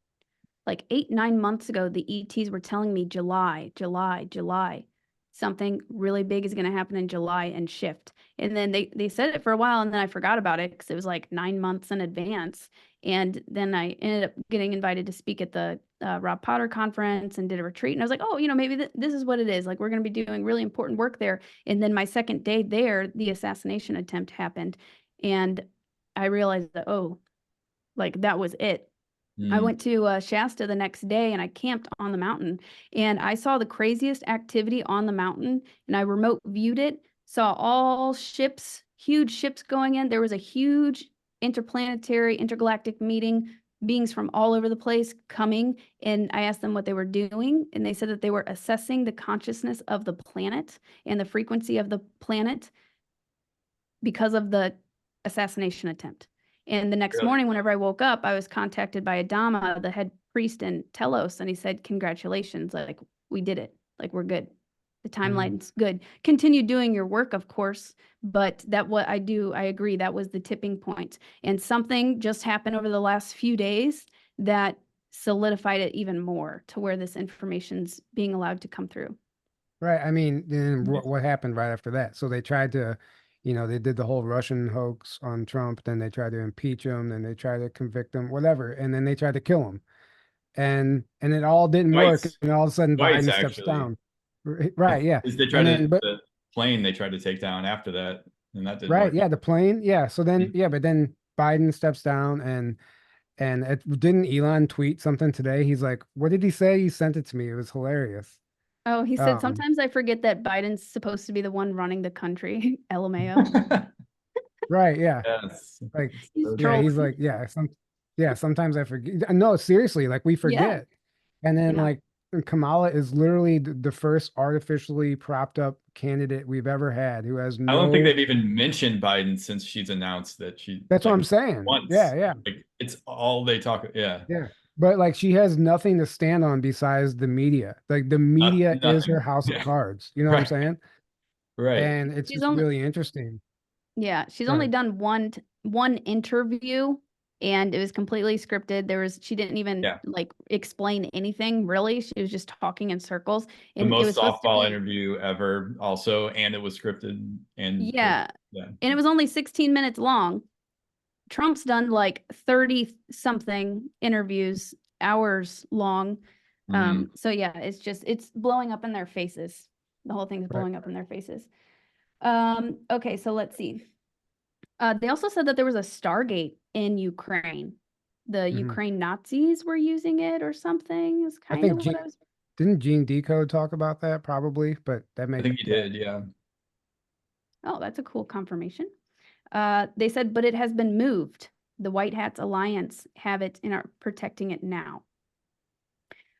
like 8, 9 months ago, the ETs were telling me July, July, July. Something really big is going to happen in July and shift. And then they said it for a while, and then I forgot about it because it was like 9 months in advance. And then I ended up getting invited to speak at the Rob Potter conference and did a retreat. And I was like, oh, maybe this is what it is. Like, we're going to be doing really important work there. And then my second day there, the assassination attempt happened. And I realized that, oh, like that was it. I Mm. went to Shasta the next day and I camped on the mountain, and I saw the craziest activity on the mountain, and I remote viewed it, saw all ships, huge ships going in. There was a huge interplanetary, intergalactic meeting, beings from all over the place coming, and I asked them what they were doing, and they said that they were assessing the consciousness of the planet and the frequency of the planet because of the assassination attempt. And the next Really? morning, whenever I woke up, I was contacted by Adama, the head priest in Telos, and he said, congratulations, like we did it, like we're good. The timeline's good. Continue doing your work, of course, but that what I do, I agree, that was the tipping point. And something just happened over the last few days that solidified it even more to where this information's being allowed to come through. Right. I mean, then what happened right after that? So they tried to, they did the whole Russian hoax on Trump. Then they tried to impeach him. Then they tried to convict him, whatever. And then they tried to kill him. And it all didn't work. Twice, And all of a sudden, twice Biden steps actually. down. Right. Yeah. Is they And tried to then, but the plane they tried to take down after that, and that didn't right. work. Yeah. The plane. Yeah. So then, Mhm. yeah. But then Biden steps down, and didn't Elon tweet something today? He's like, what did he say? He sent it to me. It was hilarious. Oh, he said, Um, sometimes I forget that Biden's supposed to be the one running the country. LMAO. right. Yeah. Yes. Like, He's yeah, he's trolling. like, yeah, sometimes I forget. No, seriously, like we Yeah. forget. And then Yeah. like Kamala is literally the first artificially propped up candidate we've ever had who has I don't think no, they've even mentioned Biden since she's announced that she, that's what like, I'm saying. once. Yeah, yeah, Like, it's all they talk. Yeah. yeah. But like she has nothing to stand on besides the media. Like the media is her Nothing. house of Yeah. cards. You know what I'm Right. saying? Right. And it's She's just only, really interesting. yeah, she's Go only ahead. done one interview, and it was completely scripted. She didn't even Yeah. like explain anything really. She was just talking in circles, The and it was most supposed to softball be, interview ever, also, and it was scripted and yeah, yeah. and it was only 16 minutes long. Trump's done like 30 something interviews, hours long. Mhm. So yeah, it's blowing up in their faces. The whole thing's Right. blowing up in their faces. Okay, so let's see. They also said that there was a Stargate in Ukraine. The Mhm. Ukraine Nazis were using it or something, is I kind think of what Gene, I was. didn't Gene Decode talk about that probably, but that I makes, think he yeah. did. Yeah. Oh, that's a cool confirmation. They said, but it has been moved. The White Hats Alliance have it and are protecting it now.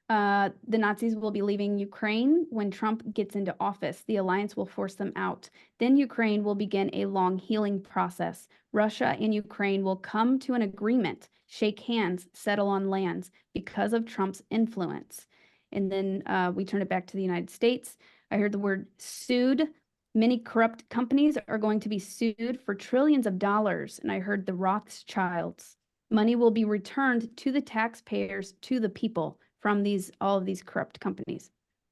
The Nazis will be leaving Ukraine when Trump gets into office. The alliance will force them out. Then Ukraine will begin a long healing process. Russia and Ukraine will come to an agreement, shake hands, settle on lands because of Trump's influence. And then we turn it back to the United States. I heard the word sued. Many corrupt companies are going to be sued for trillions of dollars. And I heard the Rothschilds. Money will be returned to the taxpayers, to the people from all of these corrupt companies.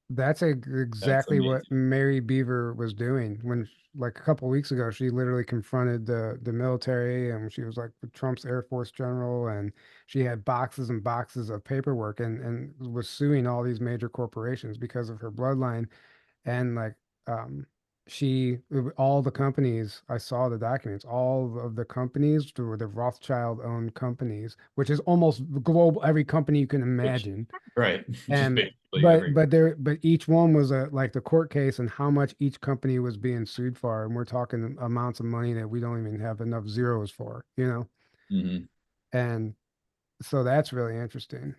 That's That's exactly what amazing. Mary Beaver was doing when, like a couple weeks ago, she literally confronted the military, and she was like with Trump's Air Force general, and she had boxes and boxes of paperwork, and was suing all these major corporations because of her bloodline. And like um all the companies, I saw the documents, all of the companies were the Rothschild owned companies, which is almost global, every company you can Which, imagine. right. Just And basically every. but each one was a like the court case and how much each company was being sued for, and we're talking amounts of money that we don't even have enough zeros for. Mhm. And so that's really interesting.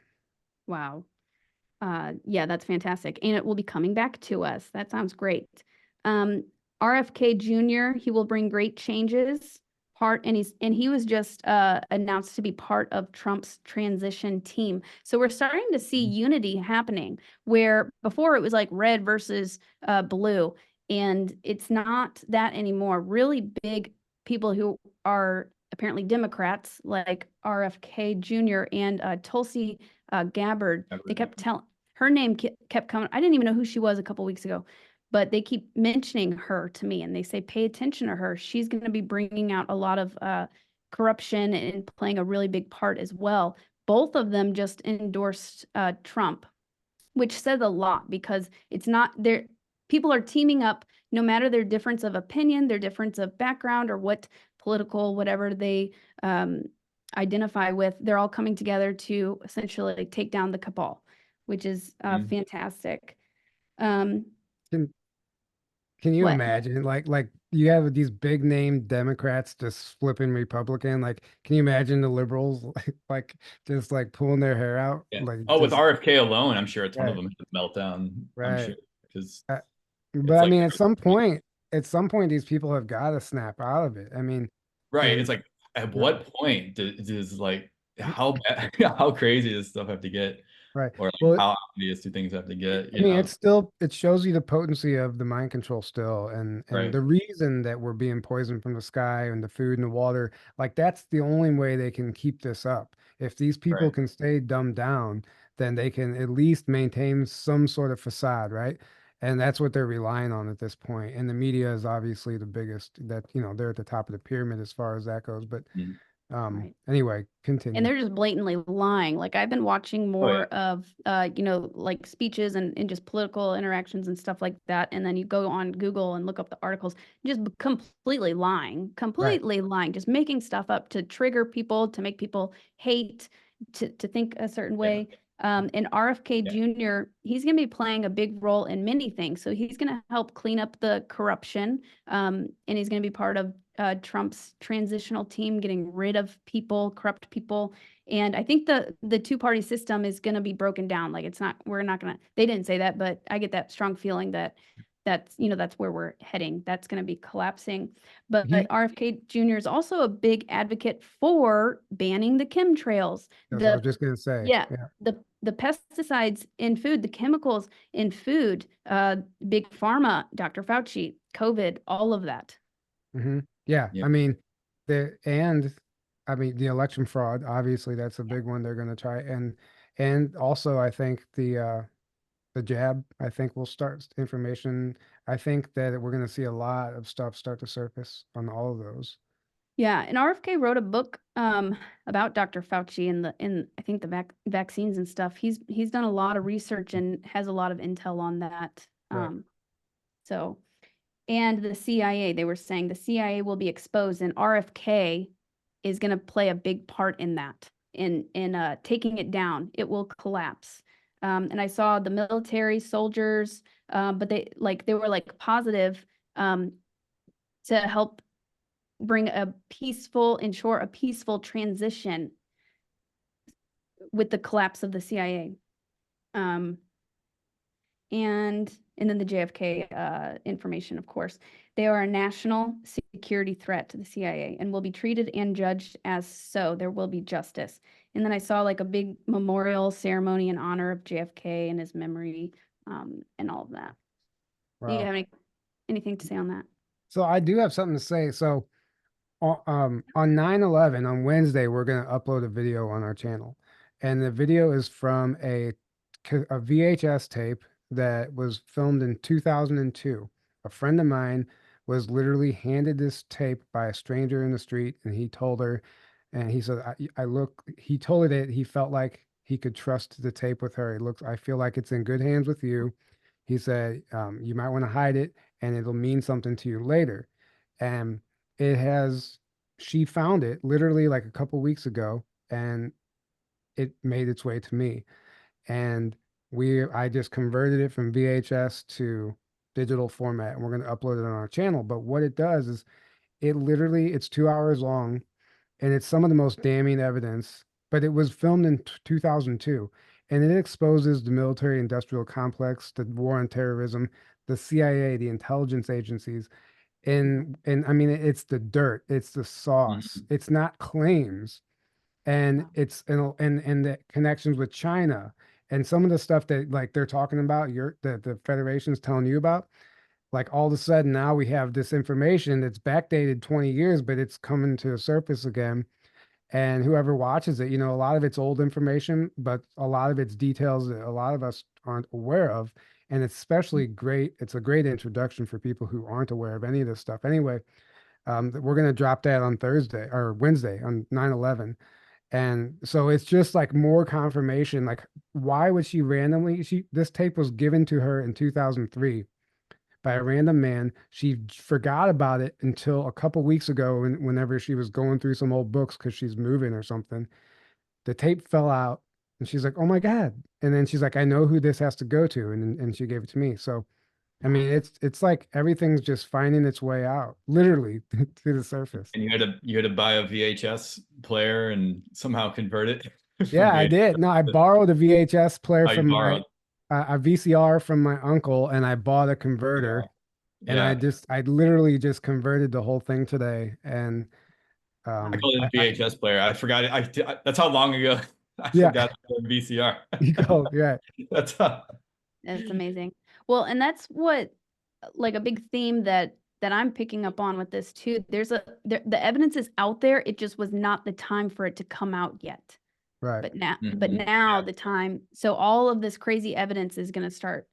Wow. Yeah, that's fantastic. And it will be coming back to us. That sounds great. Um, RFK Jr., he will bring great changes. part, and he was just announced to be part of Trump's transition team. So we're starting to see unity happening, where before it was like red versus blue, and it's not that anymore. Really big people who are apparently Democrats, like RFK Jr and Tulsi Gabbard, they kept telling her name kept coming. I didn't even know who she was a couple weeks ago, but they keep mentioning her to me, and they say, pay attention to her. She's going to be bringing out a lot of corruption and playing a really big part as well. Both of them just endorsed Trump, which says a lot, because it's not there. People are teaming up, no matter their difference of opinion, their difference of background, or what political, whatever they identify with. They're all coming together to essentially take down the cabal, which is fantastic. Can you What? imagine, like you have these big name Democrats just flipping Republican? Like, can you imagine the liberals like just like pulling their hair out? Yeah. Like, Oh, with just RFK alone, I'm sure a ton of right, them had a meltdown. I'm right. sure, because Uh, but it's I like, mean, at some point, these people have got to snap out of it. I mean, right. and It's like, at you know, what point does like how bad, how crazy does stuff have to get, right. or like Well, how obvious do things have to get? I mean, it's still, it shows you the potency of the mind control still, and Right. the reason that we're being poisoned from the sky and the food and the water, like that's the only way they can keep this up. If these people Right. can stay dumbed down, then they can at least maintain some sort of facade, right? And that's what they're relying on at this point. And the media is obviously the biggest, that, they're at the top of the pyramid as far as that goes. But Mhm. Right. anyway, And continue. they're just blatantly lying. Like, I've been watching Oh yeah. more of, like speeches and just political interactions and stuff like that. And then you go on Google and look up the articles, just Right. completely lying, just making stuff up to trigger people, to make people hate, to think a certain Yeah. way. And RFK Yeah. Jr., he's going to be playing a big role in many things. So he's going to help clean up the corruption. And he's going to be part of Trump's transitional team, getting rid of people, corrupt people. And I think the two-party system is going to be broken down. Like, we're not going to, they didn't say that, but I get that strong feeling that that's where we're heading. That's going to be collapsing. But He, RFK Jr. is also a big advocate for banning the chemtrails. that's what I was just gonna say. Yeah, Yeah. the pesticides in food, the chemicals in food, big pharma, Dr. Fauci, COVID, all of that. Yeah. Yeah. I mean, the election fraud, obviously that's a big one they're going to try. And also I think the jab, I think will start information. I think that we're going to see a lot of stuff start to surface on all of those. Yeah, and RFK wrote a book about Dr. Fauci and I think the vaccines and stuff. He's done a lot of research and has a lot of intel on that. Right. So, and the CIA, they were saying the CIA will be exposed, and RFK is going to play a big part in that, in taking it down. It will collapse. And I saw the military soldiers, but they were like positive to help bring ensure a peaceful transition with the collapse of the CIA. And then the JFK information, of course. They are a national security threat to the CIA and will be treated and judged as so. There will be justice. And then I saw like a big memorial ceremony in honor of JFK and his memory, and all of that. Do you Wow. have anything to say on that? So I do have something to say. So on 9/11 on Wednesday, we're going to upload a video on our channel. And the video is from a VHS tape that was filmed in 2002. A friend of mine was literally handed this tape by a stranger in the street, and he told her, and he said, he told her that he felt like he could trust the tape with her. I feel like it's in good hands with you. He said, you might want to hide it and it'll mean something to you later. And it has, she found it literally like a couple weeks ago, and it made its way to me. And I just converted it from VHS to digital format, and we're going to upload it on our channel. But what it does is it's 2 hours long, and it's some of the most damning evidence, but it was filmed in 2002, and it exposes the military industrial complex, the war on terrorism, the CIA, the intelligence agencies, and I mean, it's the dirt, it's the sauce, Mhm. it's not claims, and Wow. it's and the connections with China and some of the stuff that like they're talking about, the Federation's telling you about. Like all of a sudden now we have this information that's backdated 20 years, but it's coming to the surface again. And whoever watches it, a lot of it's old information, but a lot of it's details that a lot of us aren't aware of. And it's especially great. It's a great introduction for people who aren't aware of any of this stuff. Anyway, we're going to drop that on Thursday or Wednesday on 9/11. And so it's just like more confirmation. Like, why would she randomly? This tape was given to her in 2003 by a random man. She forgot about it until a couple weeks ago, whenever she was going through some old books because she's moving or something. The tape fell out, and she's like, "Oh my God!" And then she's like, "I know who this has to go to," and she gave it to me. So, I mean, it's like everything's just finding its way out, literally to the surface. And you had to buy a VHS player and somehow convert it from Yeah, I VHS did. No, I to borrowed a VHS player how you from my borrowed. a VCR from my uncle, and I bought a converter. And Yeah. I literally just converted the whole thing today. And I call it a I VHS player. I forgot it. That's how long ago I yeah, forgot the VCR. you go, yeah, That's how. It's amazing. Well, and that's what like a big theme that I'm picking up on with this too. The evidence is out there. It just was not the time for it to come out yet. right, But Mhm. now Yeah. the time, so all of this crazy evidence is going to start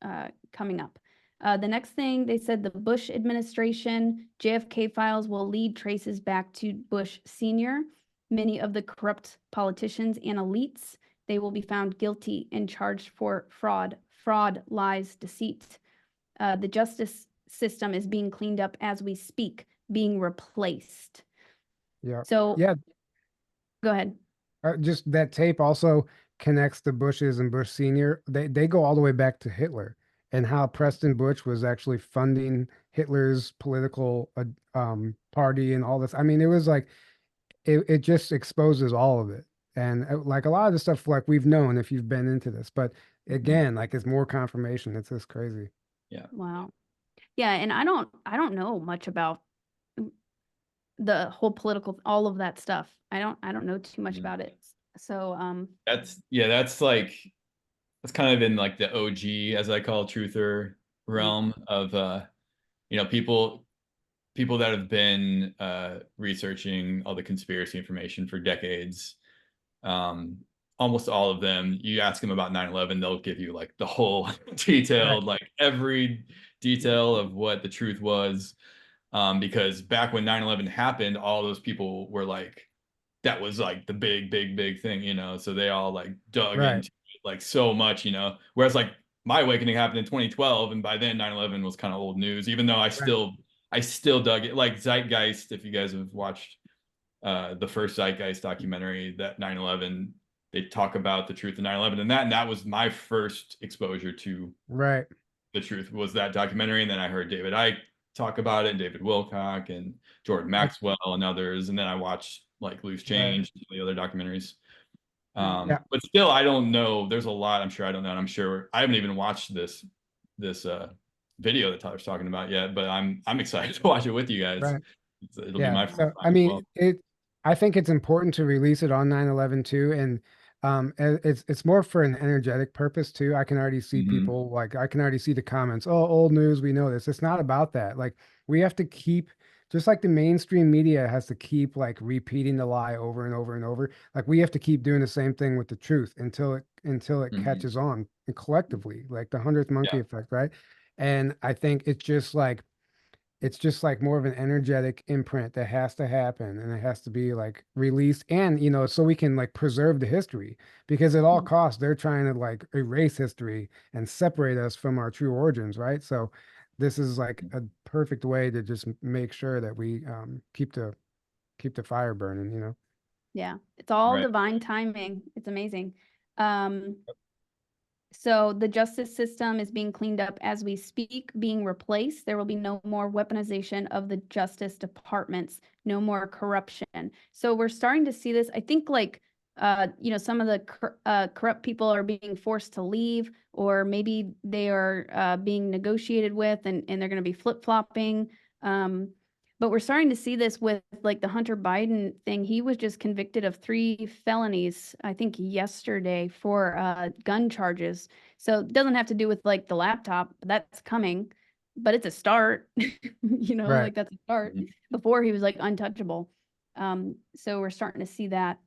coming up. The next thing they said, the Bush administration JFK files will lead traces back to Bush Sr. Many of the corrupt politicians and elites, they will be found guilty and charged for fraud, lies, deceit. The justice system is being cleaned up as we speak, being replaced. yeah, So yeah. go ahead. Just that tape also connects the Bushes and Bush Senior. They go all the way back to Hitler and how Preston Bush was actually funding Hitler's political party and all this. I mean, it was like it just exposes all of it. And like a lot of the stuff, like we've known if you've been into this, but again, like it's more confirmation. It's just crazy. Yeah. Wow. Yeah, and I don't know much about the whole political all of that stuff. I don't know too much about it. So That's kind of in like the OG, as I call truther realm of people that have been researching all the conspiracy information for decades. Almost all of them, you ask them about 9/11, they'll give you like the whole Right. detailed, like every detail of what the truth was. Because back when 9/11 happened, all those people were like, that was like the big thing. So they all like dug Right. into it like so much. Whereas like my awakening happened in 2012, and by then 9/11 was kind of old news, even though Right. I still dug it. Like Zeitgeist, if you guys have watched the first Zeitgeist documentary, that 9/11, they talk about the truth of 9/11, and that was my first exposure to Right. the truth, was that documentary. And then I heard David Icke talk about it, and David Wilcock and Jordan I, Maxwell and others. And then I watched like Loose right. Change and the other documentaries. mm, Yeah. But still, I don't know. There's a lot I'm sure I don't know. And I'm sure I haven't even watched this video that Tyler's talking about yet, but I'm excited to watch it with you guys. Right. It'll be Yeah. my first So I time as mean, well. I think it's important to release it on 9/11 too. And it's more for an energetic purpose too. I can already see Mhm. people, like I can already see the comments, oh, old news, we know this. It's not about that. Like we have to keep, just like the mainstream media has to keep like repeating the lie over and over and over. Like we have to keep doing the same thing with the truth until it Mhm. catches on and collectively, like the 100th monkey Yeah. effect, right? And I think it's just like more of an energetic imprint that has to happen, and it has to be like released, and so we can like preserve the history, because at all mm, costs they're trying to like erase history and separate us from our true origins, right? So this is like a perfect way to just make sure that we keep the fire burning. yeah, it's all Right. divine timing. It's amazing. Um, So the justice system is being cleaned up as we speak, being replaced. There will be no more weaponization of the justice departments, no more corruption. So we're starting to see this. I think like some of the corrupt people are being forced to leave, or maybe they are being negotiated with, and they're going to be flip-flopping. But we're starting to see this with like the Hunter Biden thing. He was just convicted of 3 felonies, I think yesterday, for gun charges. So it doesn't have to do with like the laptop, but that's coming. But it's a start, Right. like that's a start. Mhm. Before he was like untouchable. So we're starting to see that.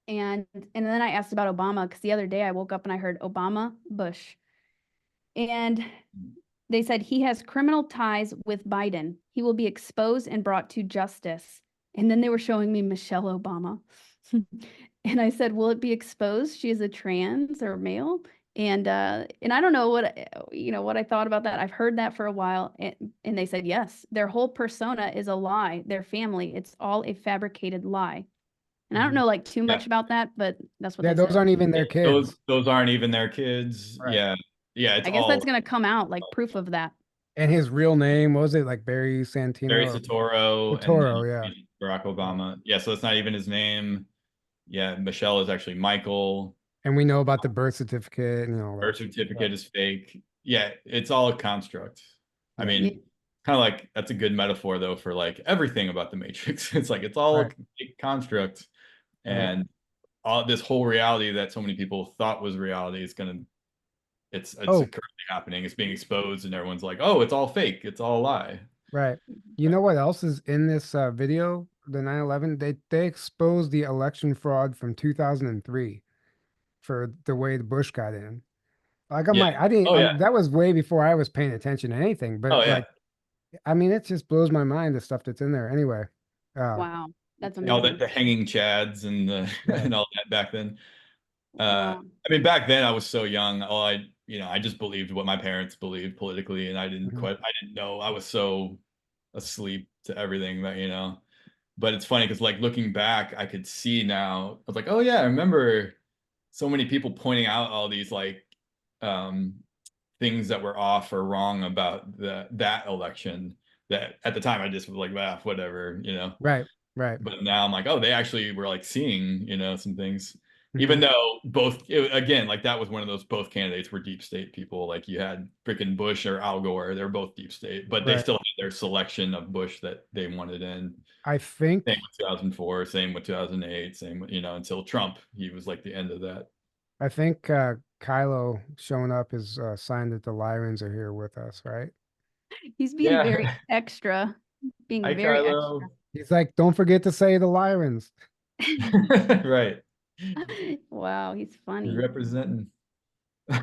And then I asked about Obama because the other day I woke up and I heard Obama, Bush. And they said he has criminal ties with Biden. He will be exposed and brought to justice. And then they were showing me Michelle Obama. And I said, will it be exposed? She is a trans or male. And I don't know what I thought about that. I've heard that for a while. And they said, yes, their whole persona is a lie. Their family, it's all a fabricated lie. And I don't Mhm. know like too Yeah. much about that, but that's what Yeah, they those said. aren't even their Those kids. those aren't even their kids. Right. Yeah. Yeah, it's I guess all that's gonna come out like proof of that. And his real name, what was it, like Barry Santino? Barry or- Soetoro and Toro, then yeah. Barack Obama. Yeah, so it's not even his name. Yeah, Michelle is actually Michael. And we know about the birth certificate and all Birth that. certificate is fake. Yeah, it's all a construct. I Yeah. mean, kind of like that's a good metaphor though for like everything about the Matrix. It's like it's all Right. a big construct, Right. and all this whole reality that so many people thought was reality is gonna it's Oh, currently happening. It's being exposed, and everyone's like, "Oh, it's all fake. It's all a lie." right. You know what else is in this video? The 9/11, they exposed the election fraud from 2003 for the way the Bush got in. Like I'm Yeah. like, I didn't, Oh yeah. that was way before I was paying attention to anything, Oh but yeah. like, I mean, it just blows my mind the stuff that's in there anyway. Wow, that's All amazing. the hanging chads and the Yeah. and all that back then. Wow. I mean, back then I was so young. I just believed what my parents believed politically, and I Mhm. didn't know. I was so asleep to everything that. But it's funny because like looking back, I could see now. I was like, oh yeah, I remember so many people pointing out all these like um, things that were off or wrong about that election. That at the time I just was like, ah, whatever. Right, right. But now I'm like, oh, they actually were like seeing some things. Even Mhm. though again, like that was one of those, both candidates were deep state people. Like you had freaking Bush or Al Gore, they're both deep state, but they Right. still had their selection of Bush that they wanted in. I Same think, with 2004, same with 2008, same with, until Trump, he was like the end of that. Kylo showing up is a sign that the Lyrans are here with us, right? He's being Yeah. very extra, being Hi, very Kylo. He's like, don't forget to say the Lyrans. extra. Right. Wow, he's funny. Representing.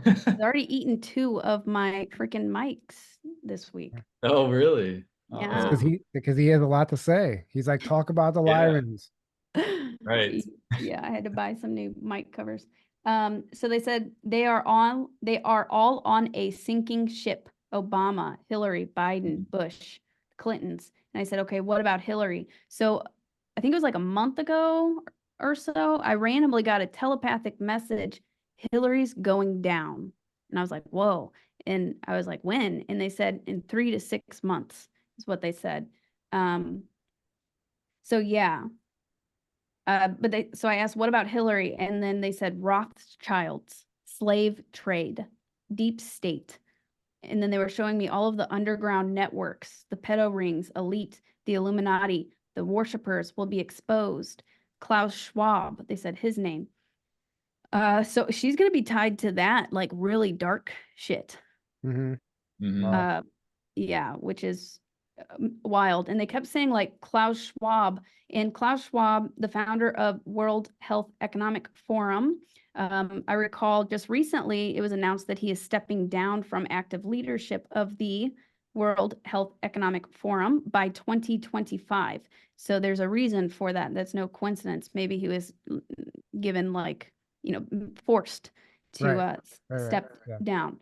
He's already eaten 2 of my freaking mics this week. Oh, really? Yeah. Because he has a lot to say. He's like, talk about the Yeah. Lyrans. Right. Yeah, I had to buy some new mic covers. So they said they are all on a sinking ship. Obama, Hillary, Biden, Bush, Clintons. And I said, okay, what about Hillary? So I think it was like a month ago or so, I randomly got a telepathic message, Hillary's going down. And I was like, whoa. And I was like, when? And they said in 3 to 6 months is what they said. So yeah. So I asked, what about Hillary? And then they said Rothschilds, slave trade, deep state. And then they were showing me all of the underground networks, the pedo rings, elite, the Illuminati, the worshippers will be exposed. Klaus Schwab, they said his name. So she's going to be tied to that, like really dark shit. Mm-hmm. Mhm. Wow. Yeah, which is wild. And they kept saying like Klaus Schwab, and Klaus Schwab, the founder of World Health Economic Forum. I recall just recently it was announced that he is stepping down from active leadership of the World Health Economic Forum by 2025. So there's a reason for that. That's no coincidence. Maybe he was given forced to Right, step yeah. down.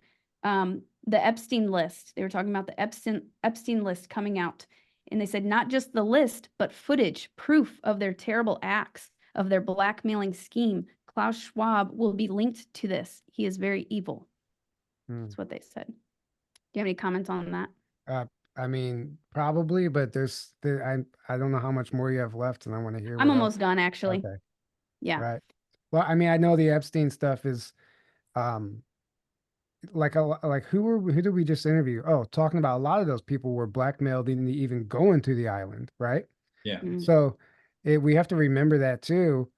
The Epstein list. They were talking about the Epstein list coming out. And they said not just the list, but footage, proof of their terrible acts, of their blackmailing scheme. Klaus Schwab will be linked to this. He is very evil. That's what they said. Do you have any comments on that? I mean, probably, but I don't know how much more you have left, and I want to hear I'm what else. almost done, actually. Okay. Yeah. Right. Well, I mean, I know the Epstein stuff is, um, like who did we just interview? Oh, talking about a lot of those people were blackmailed into even going to the island, right? Yeah. Mm. So we have to remember that too.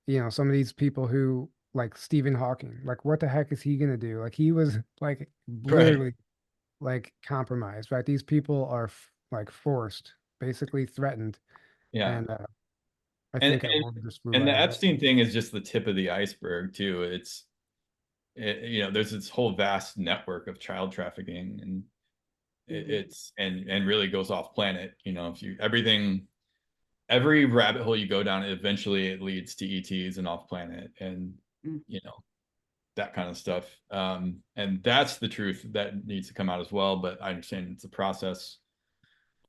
You know, some of these people who like Stephen Hawking, like what the heck is he gonna do? Like he was like Right. literally like compromised, right? These people are like forced, basically threatened, Yeah. and I And think our world just flew and right the over. Epstein thing is just the tip of the iceberg too. There's this whole vast network of child trafficking, and it's and really goes off planet. You know, if you every rabbit hole you go down, eventually it leads to ETs and off planet, and Mm. you know that kind of stuff. And that's the truth that needs to come out as well. But I understand it's a process.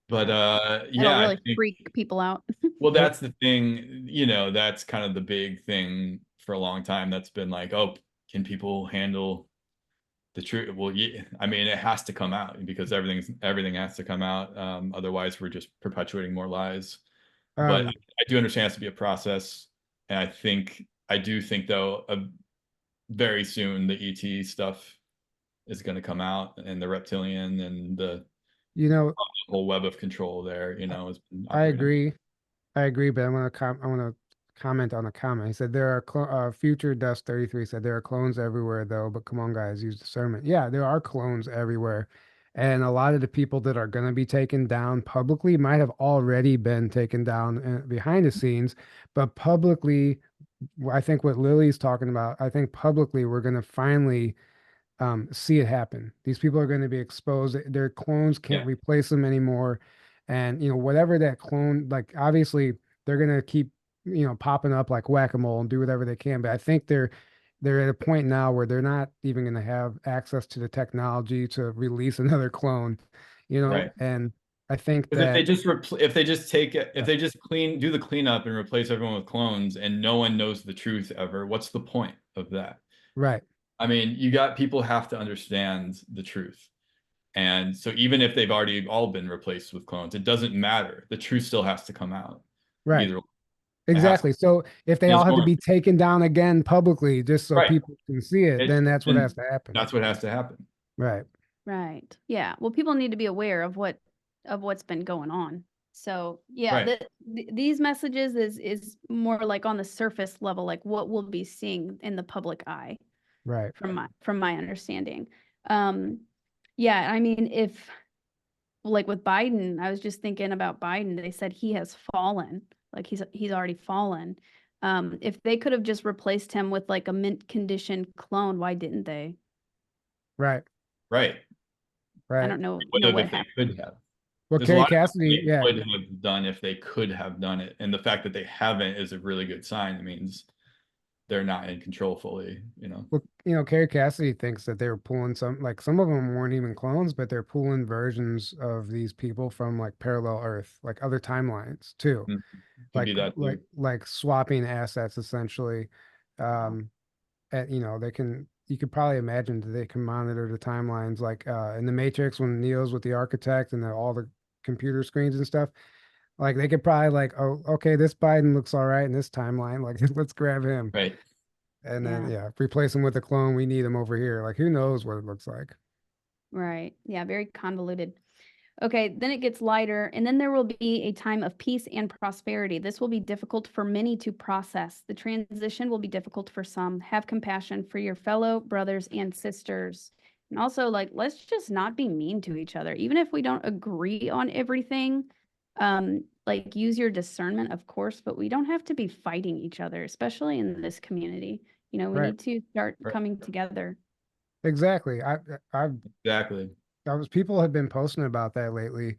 But It'll yeah, I really think, freak people out. well, that's the thing. That's kind of the big thing for a long time. That's been like, oh, can people handle the truth? Well, yeah, I mean, it has to come out because everything has to come out. Otherwise, we're just perpetuating more lies. But Um, I do understand it has to be a process, and I do think though, very soon the ET stuff is going to come out, and the reptilian and the you know, whole web of control there. Has been I operating. agree. I agree, but I want to comment on a comment. He said there are future Dust 33 said there are clones everywhere though, but come on guys, use discernment. Yeah, there are clones everywhere. And a lot of the people that are going to be taken down publicly might have already been taken down behind the scenes, but publicly, I think what Lily's talking about, I think publicly we're going to finally see it happen. These people are going to be exposed. Their clones can't Yeah, replace them anymore. And, whatever that clone, like obviously they're going to keep, popping up like whack-a-mole and do whatever they can. But I think they're at a point now where they're not even going to have access to the technology to release another clone, right. and I think Because that, if they just take it, if they just do the cleanup and replace everyone with clones, and no one knows the truth ever, what's the point of that? right, I mean, you got people have to understand the truth. And so even if they've already all been replaced with clones, it doesn't matter. The truth still has to come out. right. Either it has to, Exactly. So if they and all it's have to going be taken down again publicly just so right. people can see it, then that's what And has to happen. that's what has to happen. Right. Right. Yeah. Well, people need to be aware of what's been going on. So yeah, Right. these messages is more like on the surface level, like what we'll be seeing in the public eye, Right. from my understanding. Yeah, I mean, if like with Biden, I was just thinking about Biden. They said he has fallen, like he's already fallen. If they could have just replaced him with like a mint condition clone, why didn't they? Right. Right. I Right. don't know Would have what if they happened. could have. Well, There's a Carrie lot of things Cassidy, they yeah. would have done if they could have done it. And the fact that they haven't is a really good sign. It means they're not in control fully. Well, Carrie Cassidy thinks that they were pulling some of them weren't even clones, but they're pulling versions of these people from like parallel Earth, like other timelines too. Mhm. Could Like be that too. swapping assets essentially. Wow. And you could probably imagine that they can monitor the timelines like in the Matrix when Neo's with the architect and all the computer screens and stuff. Like they could probably like, oh, okay, this Biden looks all right in this timeline. Like let's grab him. Right. And then Yeah. replace him with a clone. We need him over here. Like who knows what it looks like. Right. Yeah, very convoluted. Okay, then it gets lighter, and then there will be a time of peace and prosperity. This will be difficult for many to process. The transition will be difficult for some. Have compassion for your fellow brothers and sisters. And also, like, let's just not be mean to each other. Even if we don't agree on everything, like use your discernment, of course, but we don't have to be fighting each other, especially in this community. We Right. need to start Right. coming together. Exactly. I've Exactly. people have been posting about that lately.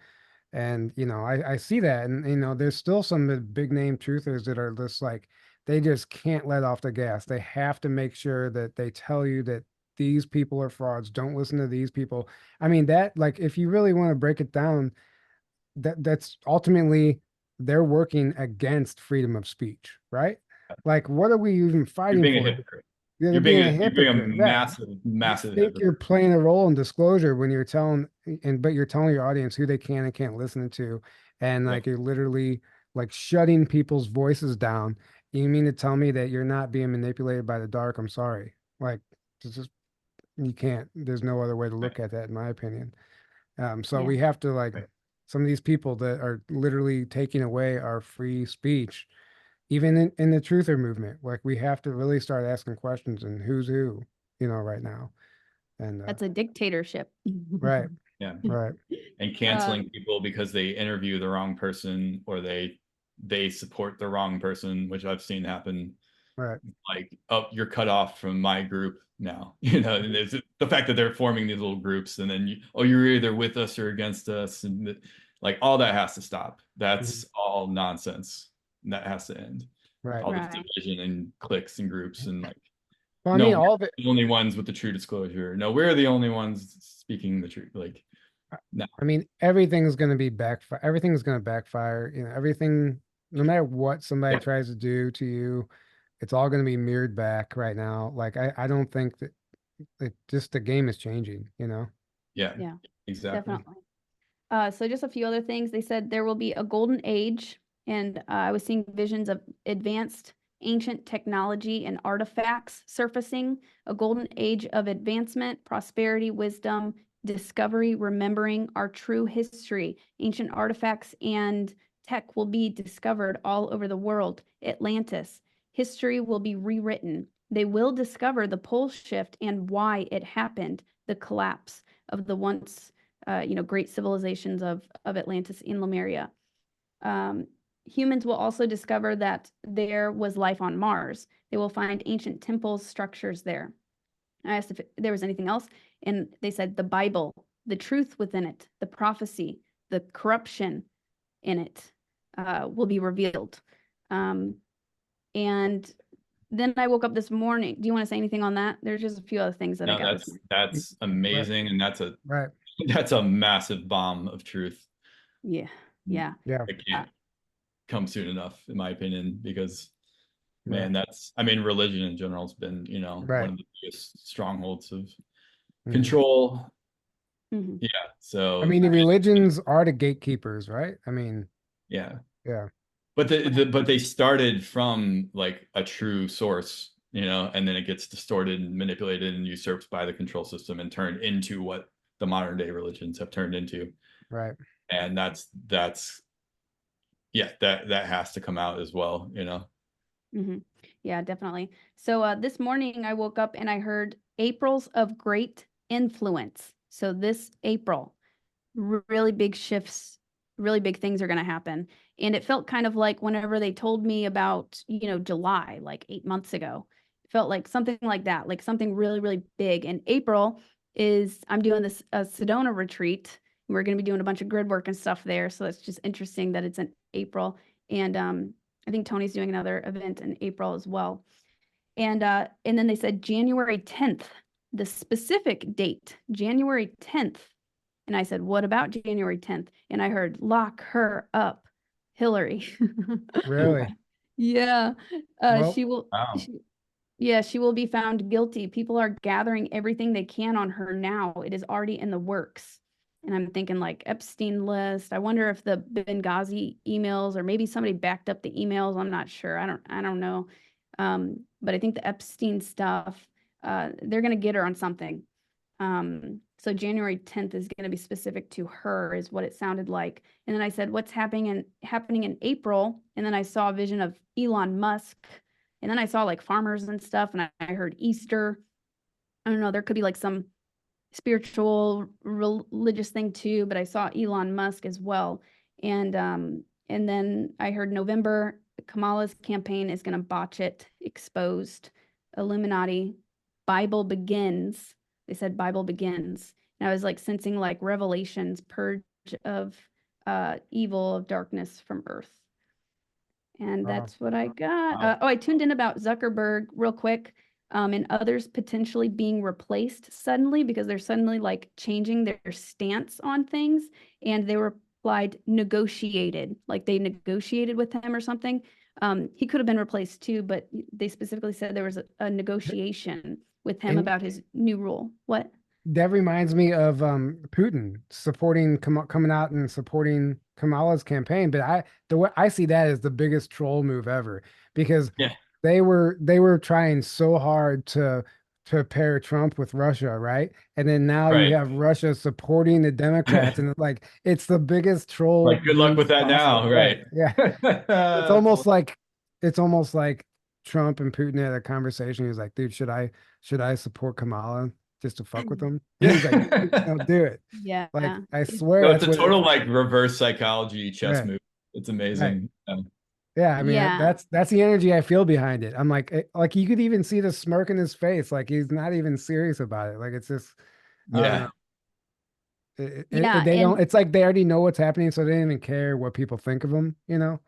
And I see that. And there's still some of the big name truthers that are just like they just can't let off the gas. They have to make sure that they tell you that these people are frauds. Don't listen to these people. I mean, that like if you really want to break it down, that's ultimately they're working against freedom of speech, right? Like what are we even You're fighting being a for? hypocrite. They're being a You're being a hypocrite. Yeah. massive, You massive think you're hypocrite. playing a role in disclosure when but you're telling your audience who they can and can't listen to. And Yeah. like you're literally like shutting people's voices down. You mean to tell me that you're not being manipulated by the dark? I'm sorry. Like it's just You can't, there's no other way to look at that, in my opinion. So Yeah. we have to, like, Right. some of these people that are literally taking away our free speech, even in the truther movement, like we have to really start asking questions and who's who, right now. And That's a dictatorship. right, Yeah. right, And canceling people because they interview the wrong person or they support the wrong person, which I've seen happen. right. Like, oh, you're cut off from my group now. And there's the fact that they're forming these little groups, and then you're either with us or against us, and like all that has to stop. That's all nonsense. That has to end. Right. All this Right. division and cliques and groups, and like, Well, I no, mean, we're all of it. the only ones with the true disclosure. No, we're the only ones speaking the truth. Like, no. I mean, everything's going to be backfire. Everything's going to backfire. Everything, no matter what somebody Yeah. tries to do to you, it's all going to be mirrored back right now. Like, I don't think that just the game is changing, Yeah, Yeah, exactly. definitely. So just a few other things. They said there will be a golden age, and I was seeing visions of advanced ancient technology and artifacts surfacing, a golden age of advancement, prosperity, wisdom, discovery, remembering our true history. Ancient artifacts and tech will be discovered all over the world. Atlantis. History will be rewritten. They will discover the pole shift and why it happened, the collapse of the once great civilizations of Atlantis and Lemuria. Humans will also discover that there was life on Mars. They will find ancient temples, structures there. I asked if there was anything else, and they said the Bible, the truth within it, the prophecy, the corruption in it will be revealed. And then I woke up this morning. Do you want to say anything on that? There's just a few other things that I No, got this morning. that's amazing, and that's Right. a massive bomb of truth. Yeah. Yeah. Yeah. It can't come soon enough, in my opinion, because Right. man, religion in general has been, Right. one of the biggest strongholds of Mhm. control. Mhm. Yeah. So I mean, the religions are the gatekeepers, right? I mean, yeah. yeah. But but they started from like a true source, and then it gets distorted and manipulated and usurped by the control system and turned into what the modern day religions have turned into. Right. And that's yeah, that has to come out as well, Mm-hmm. Yeah, definitely. So this morning I woke up and I heard April's of great influence. So this April, really big shifts, really big things are going to happen. And it felt kind of like whenever they told me about, July, like 8 months ago, it felt like something like that, like something really, really big. And April I'm doing this Sedona retreat. We're going to be doing a bunch of grid work and stuff there. So it's just interesting that it's in April. And I think Tony's doing another event in April as well. And then they said January 10th, the specific date, January 10th. And I said, what about January 10th? And I heard, lock her up, Hillary. Really? Yeah. Well, she will. Wow. She will be found guilty. People are gathering everything they can on her now. It is already in the works. And I'm thinking like Epstein list. I wonder if the Benghazi emails, or maybe somebody backed up the emails. I'm not sure. I don't know. But I think the Epstein stuff, they're going to get her on something. So January 10th is going to be specific to her, is what it sounded like. And then I said, what's happening in April? And then I saw a vision of Elon Musk. And then I saw like farmers and stuff, and I heard Easter. I don't know, there could be like some spiritual, religious thing too, but I saw Elon Musk as well. And then I heard November, Kamala's campaign is going to botch it, exposed, Illuminati, Bible begins. They said Bible begins. And I was like sensing like revelations, purge of evil, of darkness from earth. And Wow. that's what I got. Wow. I tuned in about Zuckerberg real quick, and others potentially being replaced suddenly because they're suddenly like changing their stance on things. And they replied, negotiated, like they negotiated with him or something. He could have been replaced too, but they specifically said there was a negotiation with him And about his new rule. What? that reminds me of Putin supporting coming out and supporting Kamala's campaign. But the way I see that as the biggest troll move ever, because Yeah. they were trying so hard to to pair Trump with Russia, right? And then now you Right. have Russia supporting the Democrats, and like it's the biggest troll Like, good luck ruse with that possible. now, right? Yeah. It's That's almost like Trump and Putin had a conversation. He was like, dude, should I support Kamala just to fuck with him? And he's like, no, do it. Yeah. Like I It's- swear So it's that's a what total like reverse psychology chess right, move. It's right. amazing. Yeah, I mean Yeah. that's the energy I feel behind it. I'm like like you could even see the smirk in his face, like he's not even serious about it. Like it's just I don't know. Yeah. Yeah. They don't. And It's like they already know what's happening, so they don't even care what people think of them. You know?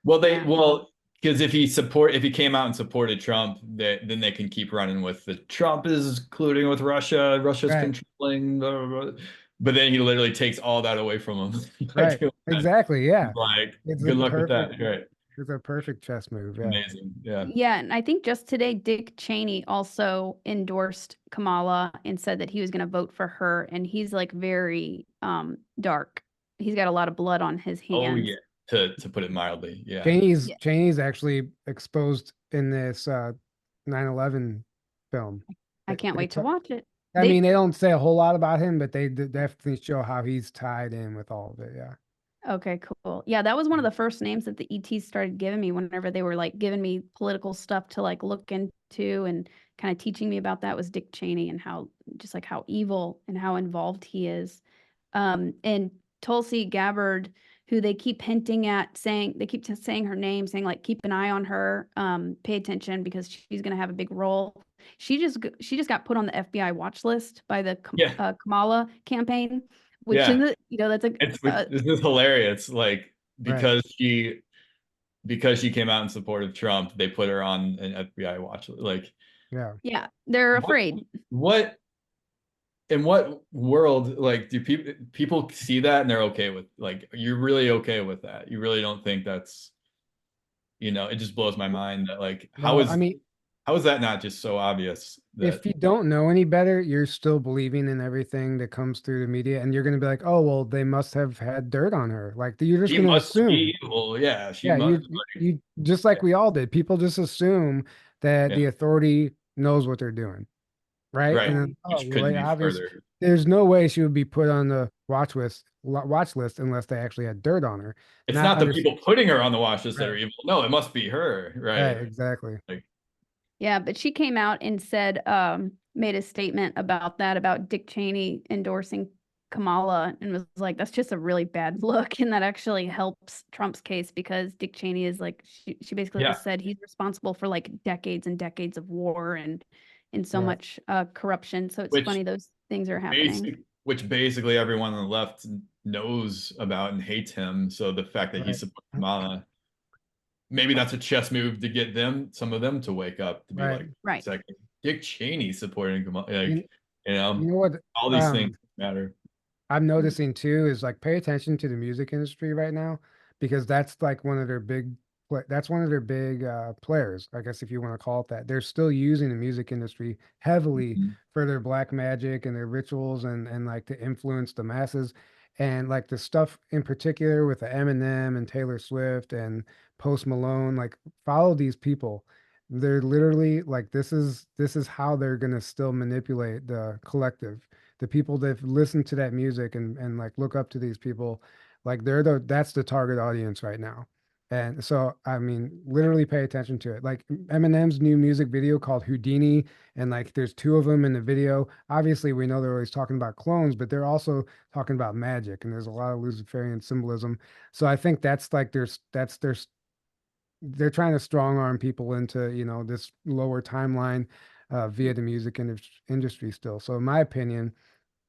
Well, yeah. because if he came out and supported Trump, then they can keep running with the Trump is colluding with Russia, Russia's Right, controlling, blah, blah, blah. But then he literally takes all that away from him by right, doing that. exactly. Yeah, Like, it's a good luck with that. perfect. Right. It's a perfect chess move. Yeah, Amazing. Yeah. Yeah, and I think just today, Dick Cheney also endorsed Kamala and said that he was going to vote for her. And he's like very dark. He's got a lot of blood on his Oh hands. yeah. To put it mildly. Yeah. Cheney's Yeah. Cheney's actually exposed in this 9/11 film. I can't They wait to ta- watch it. I mean, They they don't say a whole lot about him, but they definitely show how he's tied in with all of it. Yeah. Okay, cool. Yeah, that was one of the first names that the ETs started giving me whenever they were like giving me political stuff to like look into and kind of teaching me about that was Dick Cheney and how just like how evil and how involved he is. And Tulsi Gabbard, who they keep hinting at saying they keep saying her name, saying like keep an eye on her, pay attention because she's going to have a big role. She just got put on the FBI watch list by the Yeah. Kamala campaign, which Yeah. is that's This is hilarious. Like, Right. because she came out in support of Trump, they put her on an FBI watch list. Like, Yeah. yeah, they're what afraid. what in what world, like, do people see that and they're okay with, like, you're really okay with that? You really don't think that's, it just blows my mind that, like, Well, I mean, how is that not just so obvious that if you don't know any better, you're still believing in everything that comes through the media, and you're going to be like, "Oh, well, they must have had dirt on her." Like you're just she going to must assume. be evil? Yeah, she Yeah, must. you just like we all did. People just assume that Yeah, the authority knows what they're doing, right? right. And then, oh, Which well, couldn't they be obvious. further. There's no way she would be put on the watch list unless they actually had dirt on her. It's Not not the under people putting her on the watch list that right, are evil. No, it must be her, right, right? exactly. Like, Yeah, but she came out and said, made a statement about that, about Dick Cheney endorsing Kamala, and was like, that's just a really bad look. And that actually helps Trump's case because Dick Cheney is like, she basically yeah, said he's responsible for like decades and decades of war and so Yeah, much corruption. So it's which funny those things are happening. basic, which basically everyone on the left knows about and hates him. So the fact that he right. supports Kamala, maybe that's a chess move to get some of them to wake up to be Right. like, Right. second, Dick Cheney supporting Kamala, You, like, you know what? all these things matter. I'm noticing too is like pay attention to the music industry right now because that's like one of their big that's one of their big players, I guess if you want to call it that. They're still using the music industry heavily Mhm. for their black magic and their rituals and like to influence the masses. And like the stuff in particular with the Eminem and Taylor Swift and Post Malone, like follow these people. They're literally like this is how they're gonna still manipulate the collective, the people that listen to that music and like look up to these people, like that's the target audience right now. And so I mean literally pay attention to it, like Eminem's new music video called Houdini, and like there's two of them in the video. Obviously we know they're always talking about clones, but they're also talking about magic, and there's a lot of Luciferian symbolism. So I think that's like there's they're trying to strong arm people into this lower timeline via the music industry still. So in my opinion,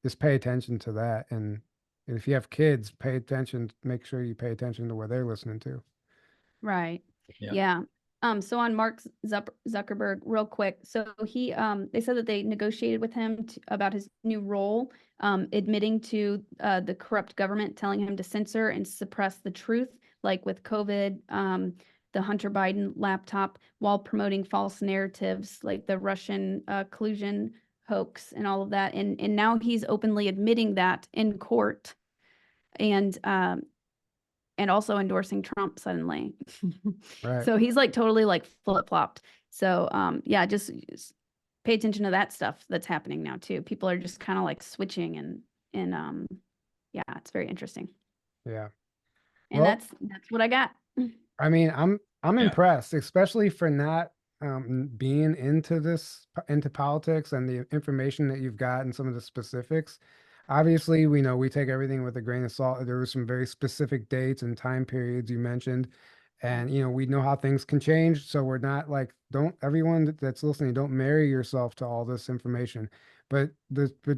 just pay attention to that. And if you have kids, pay attention, make sure you pay attention to what they're listening to. Right. Yeah. Yeah. So on Mark Zuckerberg, real quick. So he, they said that they negotiated with him about his new role, admitting to the corrupt government telling him to censor and suppress the truth, like with COVID, the Hunter Biden laptop, while promoting false narratives like the Russian collusion hoax and all of that. And now he's openly admitting that in court. And also endorsing Trump suddenly. Right. So he's like totally like flip-flopped. So yeah, just pay attention to that stuff that's happening now too. People are just kind of like switching and yeah, it's very interesting. Yeah. And Well, that's what I got. I mean, I'm Yeah. impressed, especially for not being into politics and the information that you've got and some of the specifics. Obviously, we know we take everything with a grain of salt. There were some very specific dates and time periods you mentioned, and we know how things can change. So we're not like, don't everyone that's listening, don't marry yourself to all this information, but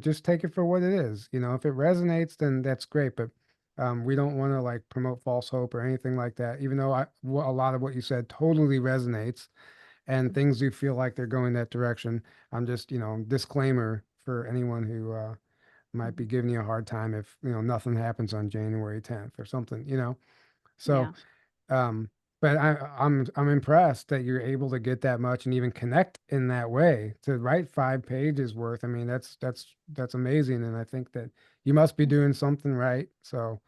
just take it for what it is. If it resonates, then that's great. But we don't want to like promote false hope or anything like that, even though a lot of what you said totally resonates and things do feel like they're going that direction. I'm just, disclaimer for anyone who might be giving you a hard time if, nothing happens on January 10th or something. So, Yeah. um, but I'm impressed that you're able to get that much and even connect in that way to write 5 pages worth. I mean, that's amazing. And I think that you must be doing something right. So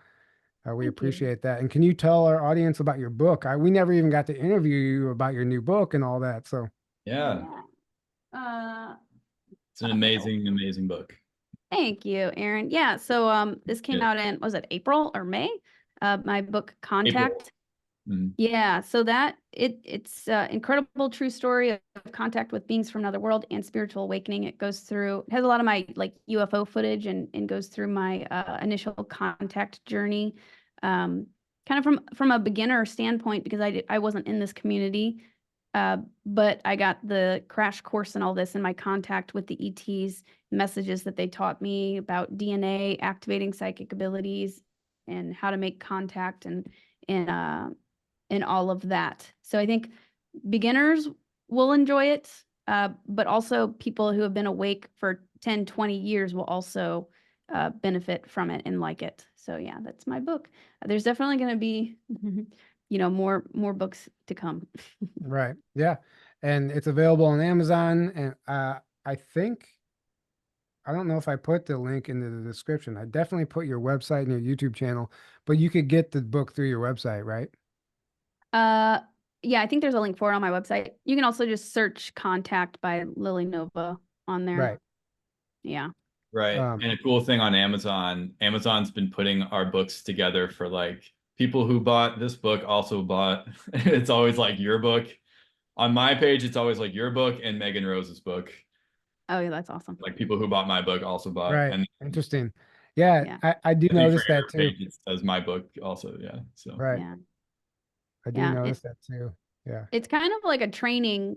we Thank you. appreciate that. And can you tell our audience about your book? We never even got to interview you about your new book and all that. So Yeah. Uh, It's an amazing book. Thank you, Aaron. Yeah, so this came Yeah. out in, was it April or May? My book Contact. Mhm. Yeah, so that it's incredible true story of contact with beings from another world and spiritual awakening. It has a lot of my like UFO footage and goes through my initial contact journey, kind of from a beginner standpoint because I wasn't in this community, but I got the crash course and all this in my contact with the ETs, messages that they taught me about DNA, activating psychic abilities, and how to make contact and all of that. So I think beginners will enjoy it, but also people who have been awake for 10, 20 years will also benefit from it and like it. So yeah, that's my book. There's definitely going to be, more books to come. right, yeah, and it's available on Amazon. And I don't know if I put the link into the description. I definitely put your website and your YouTube channel, but you could get the book through your website, right? Yeah, I think there's a link for it on my website. You can also just search Contact by Lily Nova on there. Right. Yeah. Right. And a cool thing on Amazon's been putting our books together for like people who bought this book also bought, it's always like your book. On my page, it's always like your book and Megan Rose's book. Oh, yeah, that's awesome. Like people who bought my book also bought. Right. And Interesting. Yeah, Yeah. I do I think notice for your that too. page, it says my book also. Yeah. So Right. Yeah. I do Yeah, notice that too. Yeah. It's kind of like a training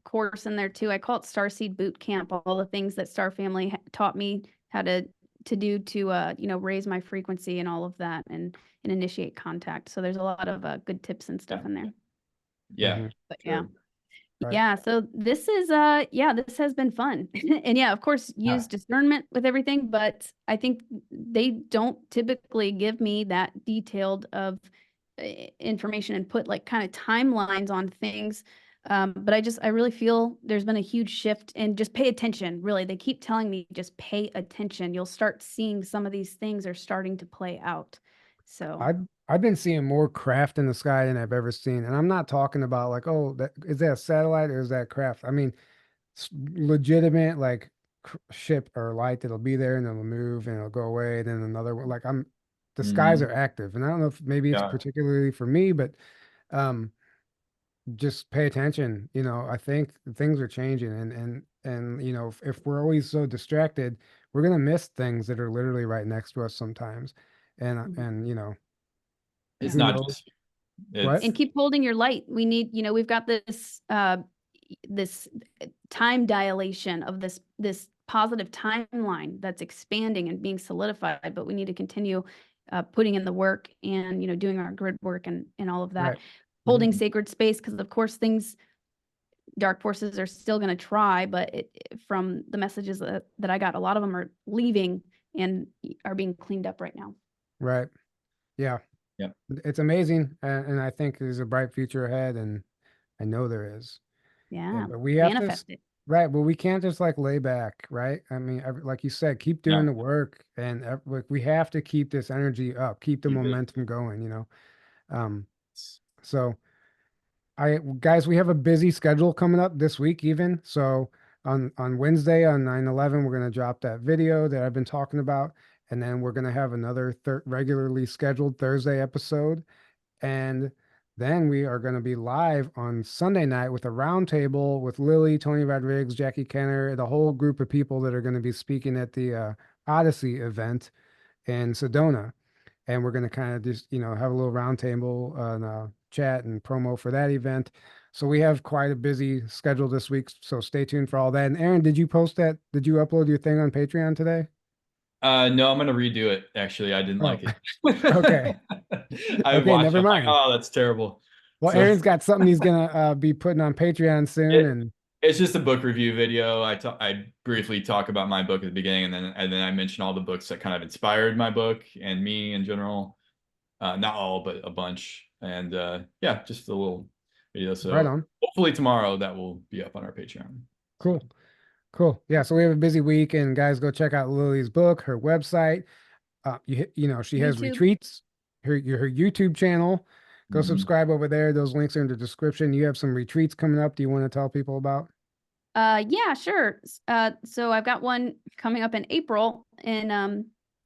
course in there too. I call it Starseed Boot Camp, all the things that Star Family taught me how to do to raise my frequency and all of that and initiate contact. So there's a lot of good tips and stuff in there. yeah. Mhm. But Sure. yeah. Right. Yeah, so this is this has been fun. And yeah, of course, use discernment with everything, but I think they don't typically give me that detailed of information and put like kind of timelines on things. But I really feel there's been a huge shift and just pay attention. Really, they keep telling me just pay attention. You'll start seeing some of these things are starting to play out. So I've been seeing more craft in the sky than I've ever seen, and I'm not talking about like, oh, is that a satellite or is that craft? I mean, legitimate like ship or light that'll be there and it'll move and it'll go away, and then another one. Like the skies Mhm. are active, and I don't know if maybe it's Yeah. particularly for me, but um, just pay attention. I think things are changing, and if we're always so distracted, we're gonna miss things that are literally right next to us sometimes, and It's who not knows just, what? it's, and keep holding your light. We need, we've got this time dilation of this positive timeline that's expanding and being solidified, but we need to continue putting in the work and doing our grid work and all of that, Right. holding Mhm. sacred space, because of course dark forces are still going to try, but from the messages that I got, a lot of them are leaving and are being cleaned up right now. Right. Yeah. Yep. It's amazing, and I think there's a bright future ahead, and I know there is. Yeah, But we have to, manifest it. right? But we can't just like lay back, right? I mean, like you said, keep doing Yeah. the work, and like we have to keep this energy up, keep the Keep it. momentum going. Um, so guys, we have a busy schedule coming up this week, even so. on Wednesday on 9/11, we're going to drop that video that I've been talking about. And then we're going to have another regularly scheduled Thursday episode. And then we are going to be live on Sunday night with a roundtable with Lily, Tony Rodriguez, Jackie Kenner, the whole group of people that are going to be speaking at the Odyssey event in Sedona. And we're going to kind of just, have a little roundtable and chat and promo for that event. So we have quite a busy schedule this week. So stay tuned for all that. And Aaron, did you post that? Did you upload your thing on Patreon today? No, I'm gonna redo it. Actually, I didn't like it. Okay. I Okay, watched. never I'm like, mind. oh, that's terrible. Well, So Aaron's got something he's gonna be putting on Patreon soon, and it's just a book review video. I briefly talk about my book at the beginning, and then I mention all the books that kind of inspired my book and me in general. Not all, but a bunch. And yeah, just a little video. So right on. hopefully tomorrow that will be up on our Patreon. Cool. Cool. Yeah, so we have a busy week, and guys, go check out Lily's book, her website. She has YouTube. retreats, her YouTube channel. Go Mhm. subscribe over there. Those links are in the description. You have some retreats coming up. Do you want to tell people about? Yeah, sure. So I've got one coming up in April, and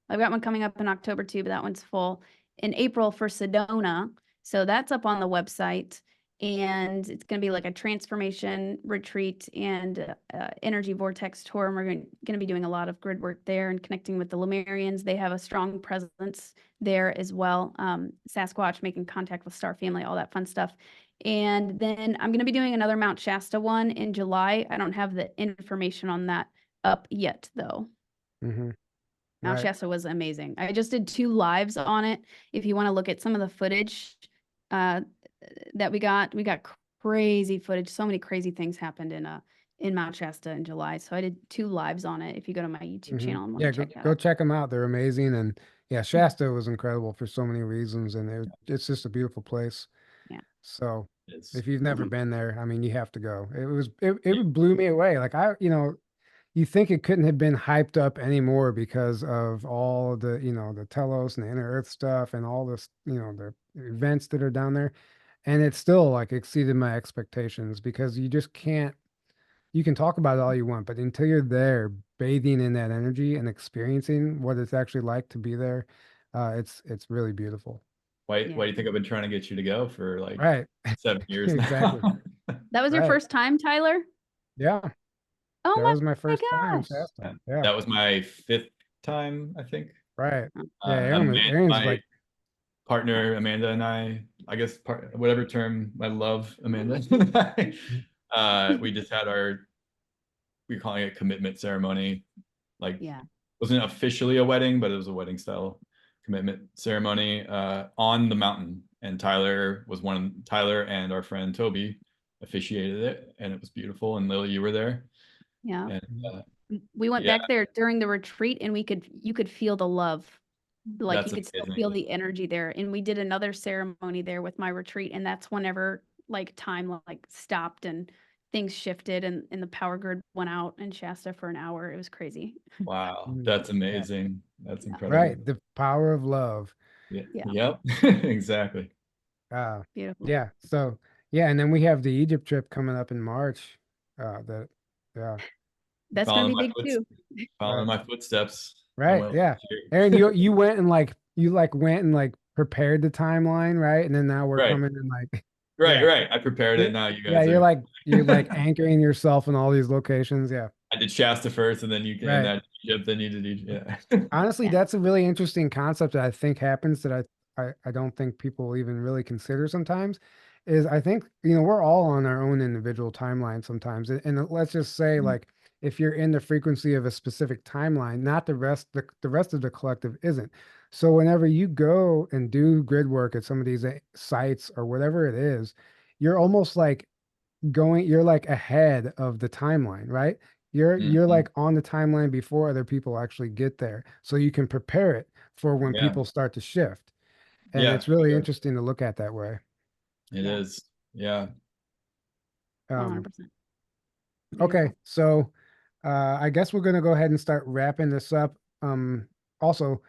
I've got one coming up in October too, but that one's full in April for Sedona. So that's up on the website, and it's going to be like a transformation retreat and energy vortex tour. And we're going to be doing a lot of grid work there and connecting with the Lemurians. They have a strong presence there as well. Sasquatch, making contact with star family, all that fun stuff. And then I'm going to be doing another Mount Shasta one in July. I don't have the information on that up yet, though. Mm-hmm. Mount Right. Shasta was amazing. I just did 2 lives on it. If you want to look at some of the footage that we got crazy footage. So many crazy things happened in Mount Shasta in July. So I did 2 lives on it. If you go to my YouTube channel and want Yeah, to check that go out. check them out. They're amazing. And yeah, Shasta was incredible for so many reasons, and it's just a beautiful place. Yeah. So It's if you've never been there, I mean, you have to go. It blew me away. Like you think it couldn't have been hyped up anymore because of all the, the Telos and the Inner Earth stuff and all this, the events that are down there. And it still like exceeded my expectations because you can talk about it all you want, but until you're there bathing in that energy and experiencing what it's actually like to be there, it's really beautiful. why Yeah. do you think I've been trying to get you to go for like Right. 7 years Exactly. now? That was your Right. first time, Tyler? Yeah. Oh That was my first time in gosh. Shasta. Yeah. That was my 5th time, I think. Right. Yeah. Aaron's My like, partner Amanda and I guess whatever term I love Amanda. We just had we're calling it commitment ceremony. Like, Yeah. wasn't officially a wedding, but it was a wedding style commitment ceremony on the mountain. And Tyler and our friend Toby officiated it, and it was beautiful. And Lily, you were there. Yeah. And We went yeah. back there during the retreat, and you could feel the love. Like That's you could still amazing. feel the energy there. And we did another ceremony there with my retreat, and that's whenever like time like stopped and things shifted, and the power grid went out in Shasta for an hour. It was crazy. Wow, that's amazing. That's incredible. right. The power of love. Yeah. Yeah. Yep. Exactly. Beautiful. Yeah. So yeah, and then we have the Egypt trip coming up in March. Yeah. That's Following gonna be my big too. Following my footsteps. I Right. went Yeah. last year. Aaron, you went and went and like prepared the timeline, right? And then now we're Right. coming and like Right, yeah. right. I prepared it. Now you Yeah, guys you're like anchoring yourself in all these locations. Yeah. I did Shasta first, and then Right. and then Egypt, then you did Egypt. Yeah. Honestly, Yeah. that's a really interesting concept that I think happens that I don't think people even really consider sometimes is I think, we're all on our own individual timeline sometimes. And let's just say like if you're in the frequency of a specific timeline, not the rest of the collective isn't. So whenever you go and do grid work at some of these sites or whatever it is, you're almost like you're like ahead of the timeline, right? You're Mhm. like on the timeline before other people actually get there. So you can prepare it for when Yeah. people start to shift. And Yeah, it's really sure. interesting to look at that way. It is. Yeah. 100%. Okay, so I guess we're gonna go ahead and start wrapping this up. Also,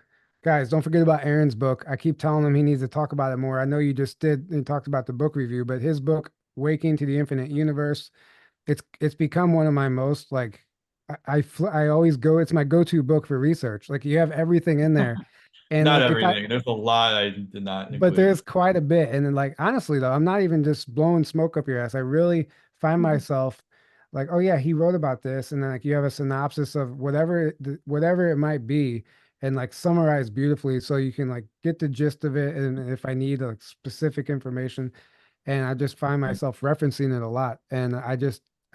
guys, don't forget about Aaron's book. I keep telling him he needs to talk about it more. I know you just did, you talked about the book review, but his book, Waking to the Infinite Universe, it's become one of my most like I always go, it's my go-to book for research. Like you have everything in there. And Not like if I everything. There's a lot I did not but include. there's quite a bit. And then like honestly though, I'm not even just blowing smoke up your ass. I really find myself like, oh yeah, he wrote about this. And then like you have a synopsis of whatever it might be and like summarized beautifully so you can like get the gist of it. And if I need like specific information, and I just find myself referencing it a lot. And I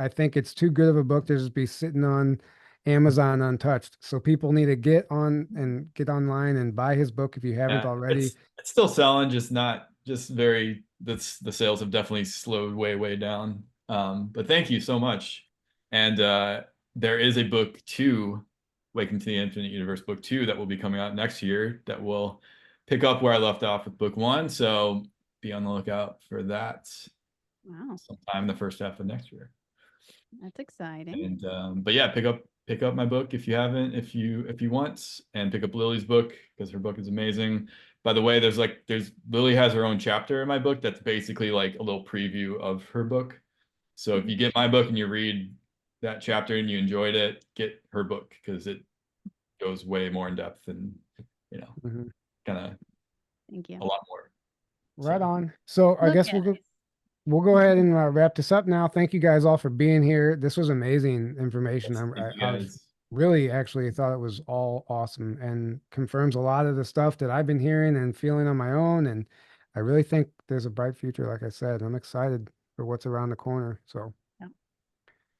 think it's too good of a book to just be sitting on Amazon untouched. So people need to get on and get online and buy his book if you haven't Yeah, already. it's still selling, just not just very. That's the sales have definitely slowed way down. But thank you so much. And there is a book 2, Waking to the Infinite Universe book 2 that will be coming out next year that will pick up where I left off with book 1. So be on the lookout for that. Wow, Sometime in the first half of next year. that's exciting. And but yeah, pick up my book if you haven't, if you want, and pick up Lily's book because her book is amazing. By the way, there's Lily has her own chapter in my book that's basically like a little preview of her book. So if you get my book and you read that chapter and you enjoyed it, get her book because it goes way more in depth and kind of Thank you. a lot more. Right So, on. So I Look guess at we'll go ahead and wrap this up now. Thank you guys all for being here. This was amazing information. thank you I was guys. really actually thought it was all awesome and confirms a lot of the stuff that I've been hearing and feeling on my own. And I really think there's a bright future. Like I said, I'm excited for what's around the corner. So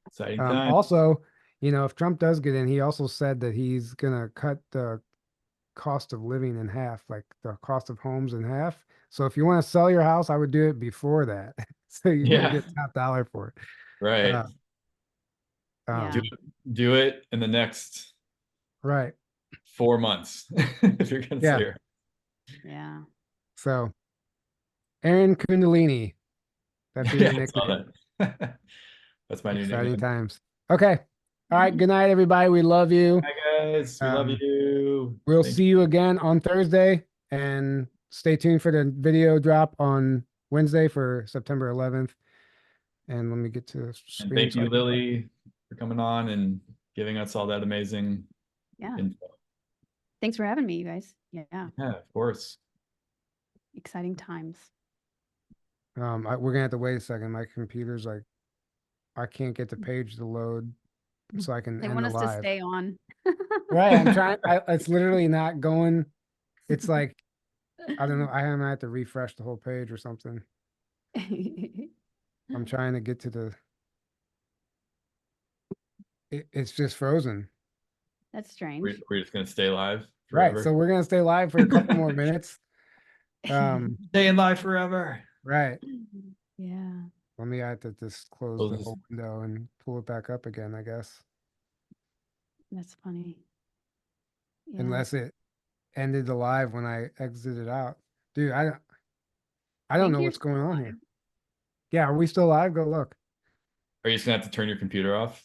Exciting time. also, if Trump does get in, he also said that he's gonna cut the cost of living in half, like the cost of homes in half. So if you want to sell your house, I would do it before that. So you're gonna Yeah, get top dollar for it. right. Yeah. Do it in the next Right. 4 months if you're gonna Yeah. say it. Yeah. So Aaron Kundalini. That's your Yeah, new I saw nickname. that. That's my new Exciting nickname. times. Okay. All right. Good night, everybody. We love you. Hi guys, we love you. We'll Thank see you again on Thursday, and stay tuned for the video drop on Wednesday for September 11th. And let me get to the And screen. thank you, Lily, for coming on and giving us all that amazing Yeah. info. Thanks for having me, you guys. Yeah. Yeah, of course. Exciting times. We're gonna have to wait a second. My computer's like, I can't get the page to load, so I can They end want the us to live. stay on. Right, I'm trying. It's literally not going. It's like, I don't know. I have to refresh the whole page or something. I'm trying to get to the. It's just frozen. That's strange. We're just gonna stay live Right, forever. so we're gonna stay live for a couple more minutes. Staying live forever. Right. Yeah. Let me have to just close the whole window and pull it back up again, I guess. That's funny. Yeah. Unless it ended the live when I exited out. Dude, I don't Think know you're what's going still on live. here. Yeah, are we still live? Go look. Are you just gonna have to turn your computer off?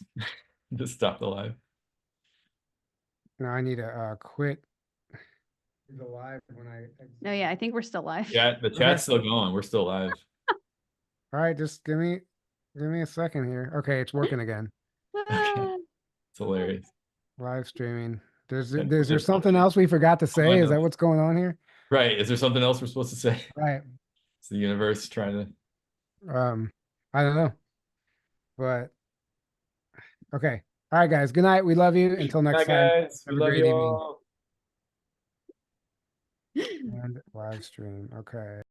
Just stop the live. No, I need to quit the live when I exit. No, yeah, I think we're still live. Yeah, the chat's still going. We're still live. All right, just give me a second here. Okay, it's working again. Okay. It's hilarious. Live streaming. There's And there something else we forgot to say? Is that what's going on here? Right. Is there something else we're supposed to say? Right. It's the universe trying to. I don't know. But okay. All right, guys. Good night. We love you. Until next time. Guys. Have We a love great you evening. all. And live stream. Okay.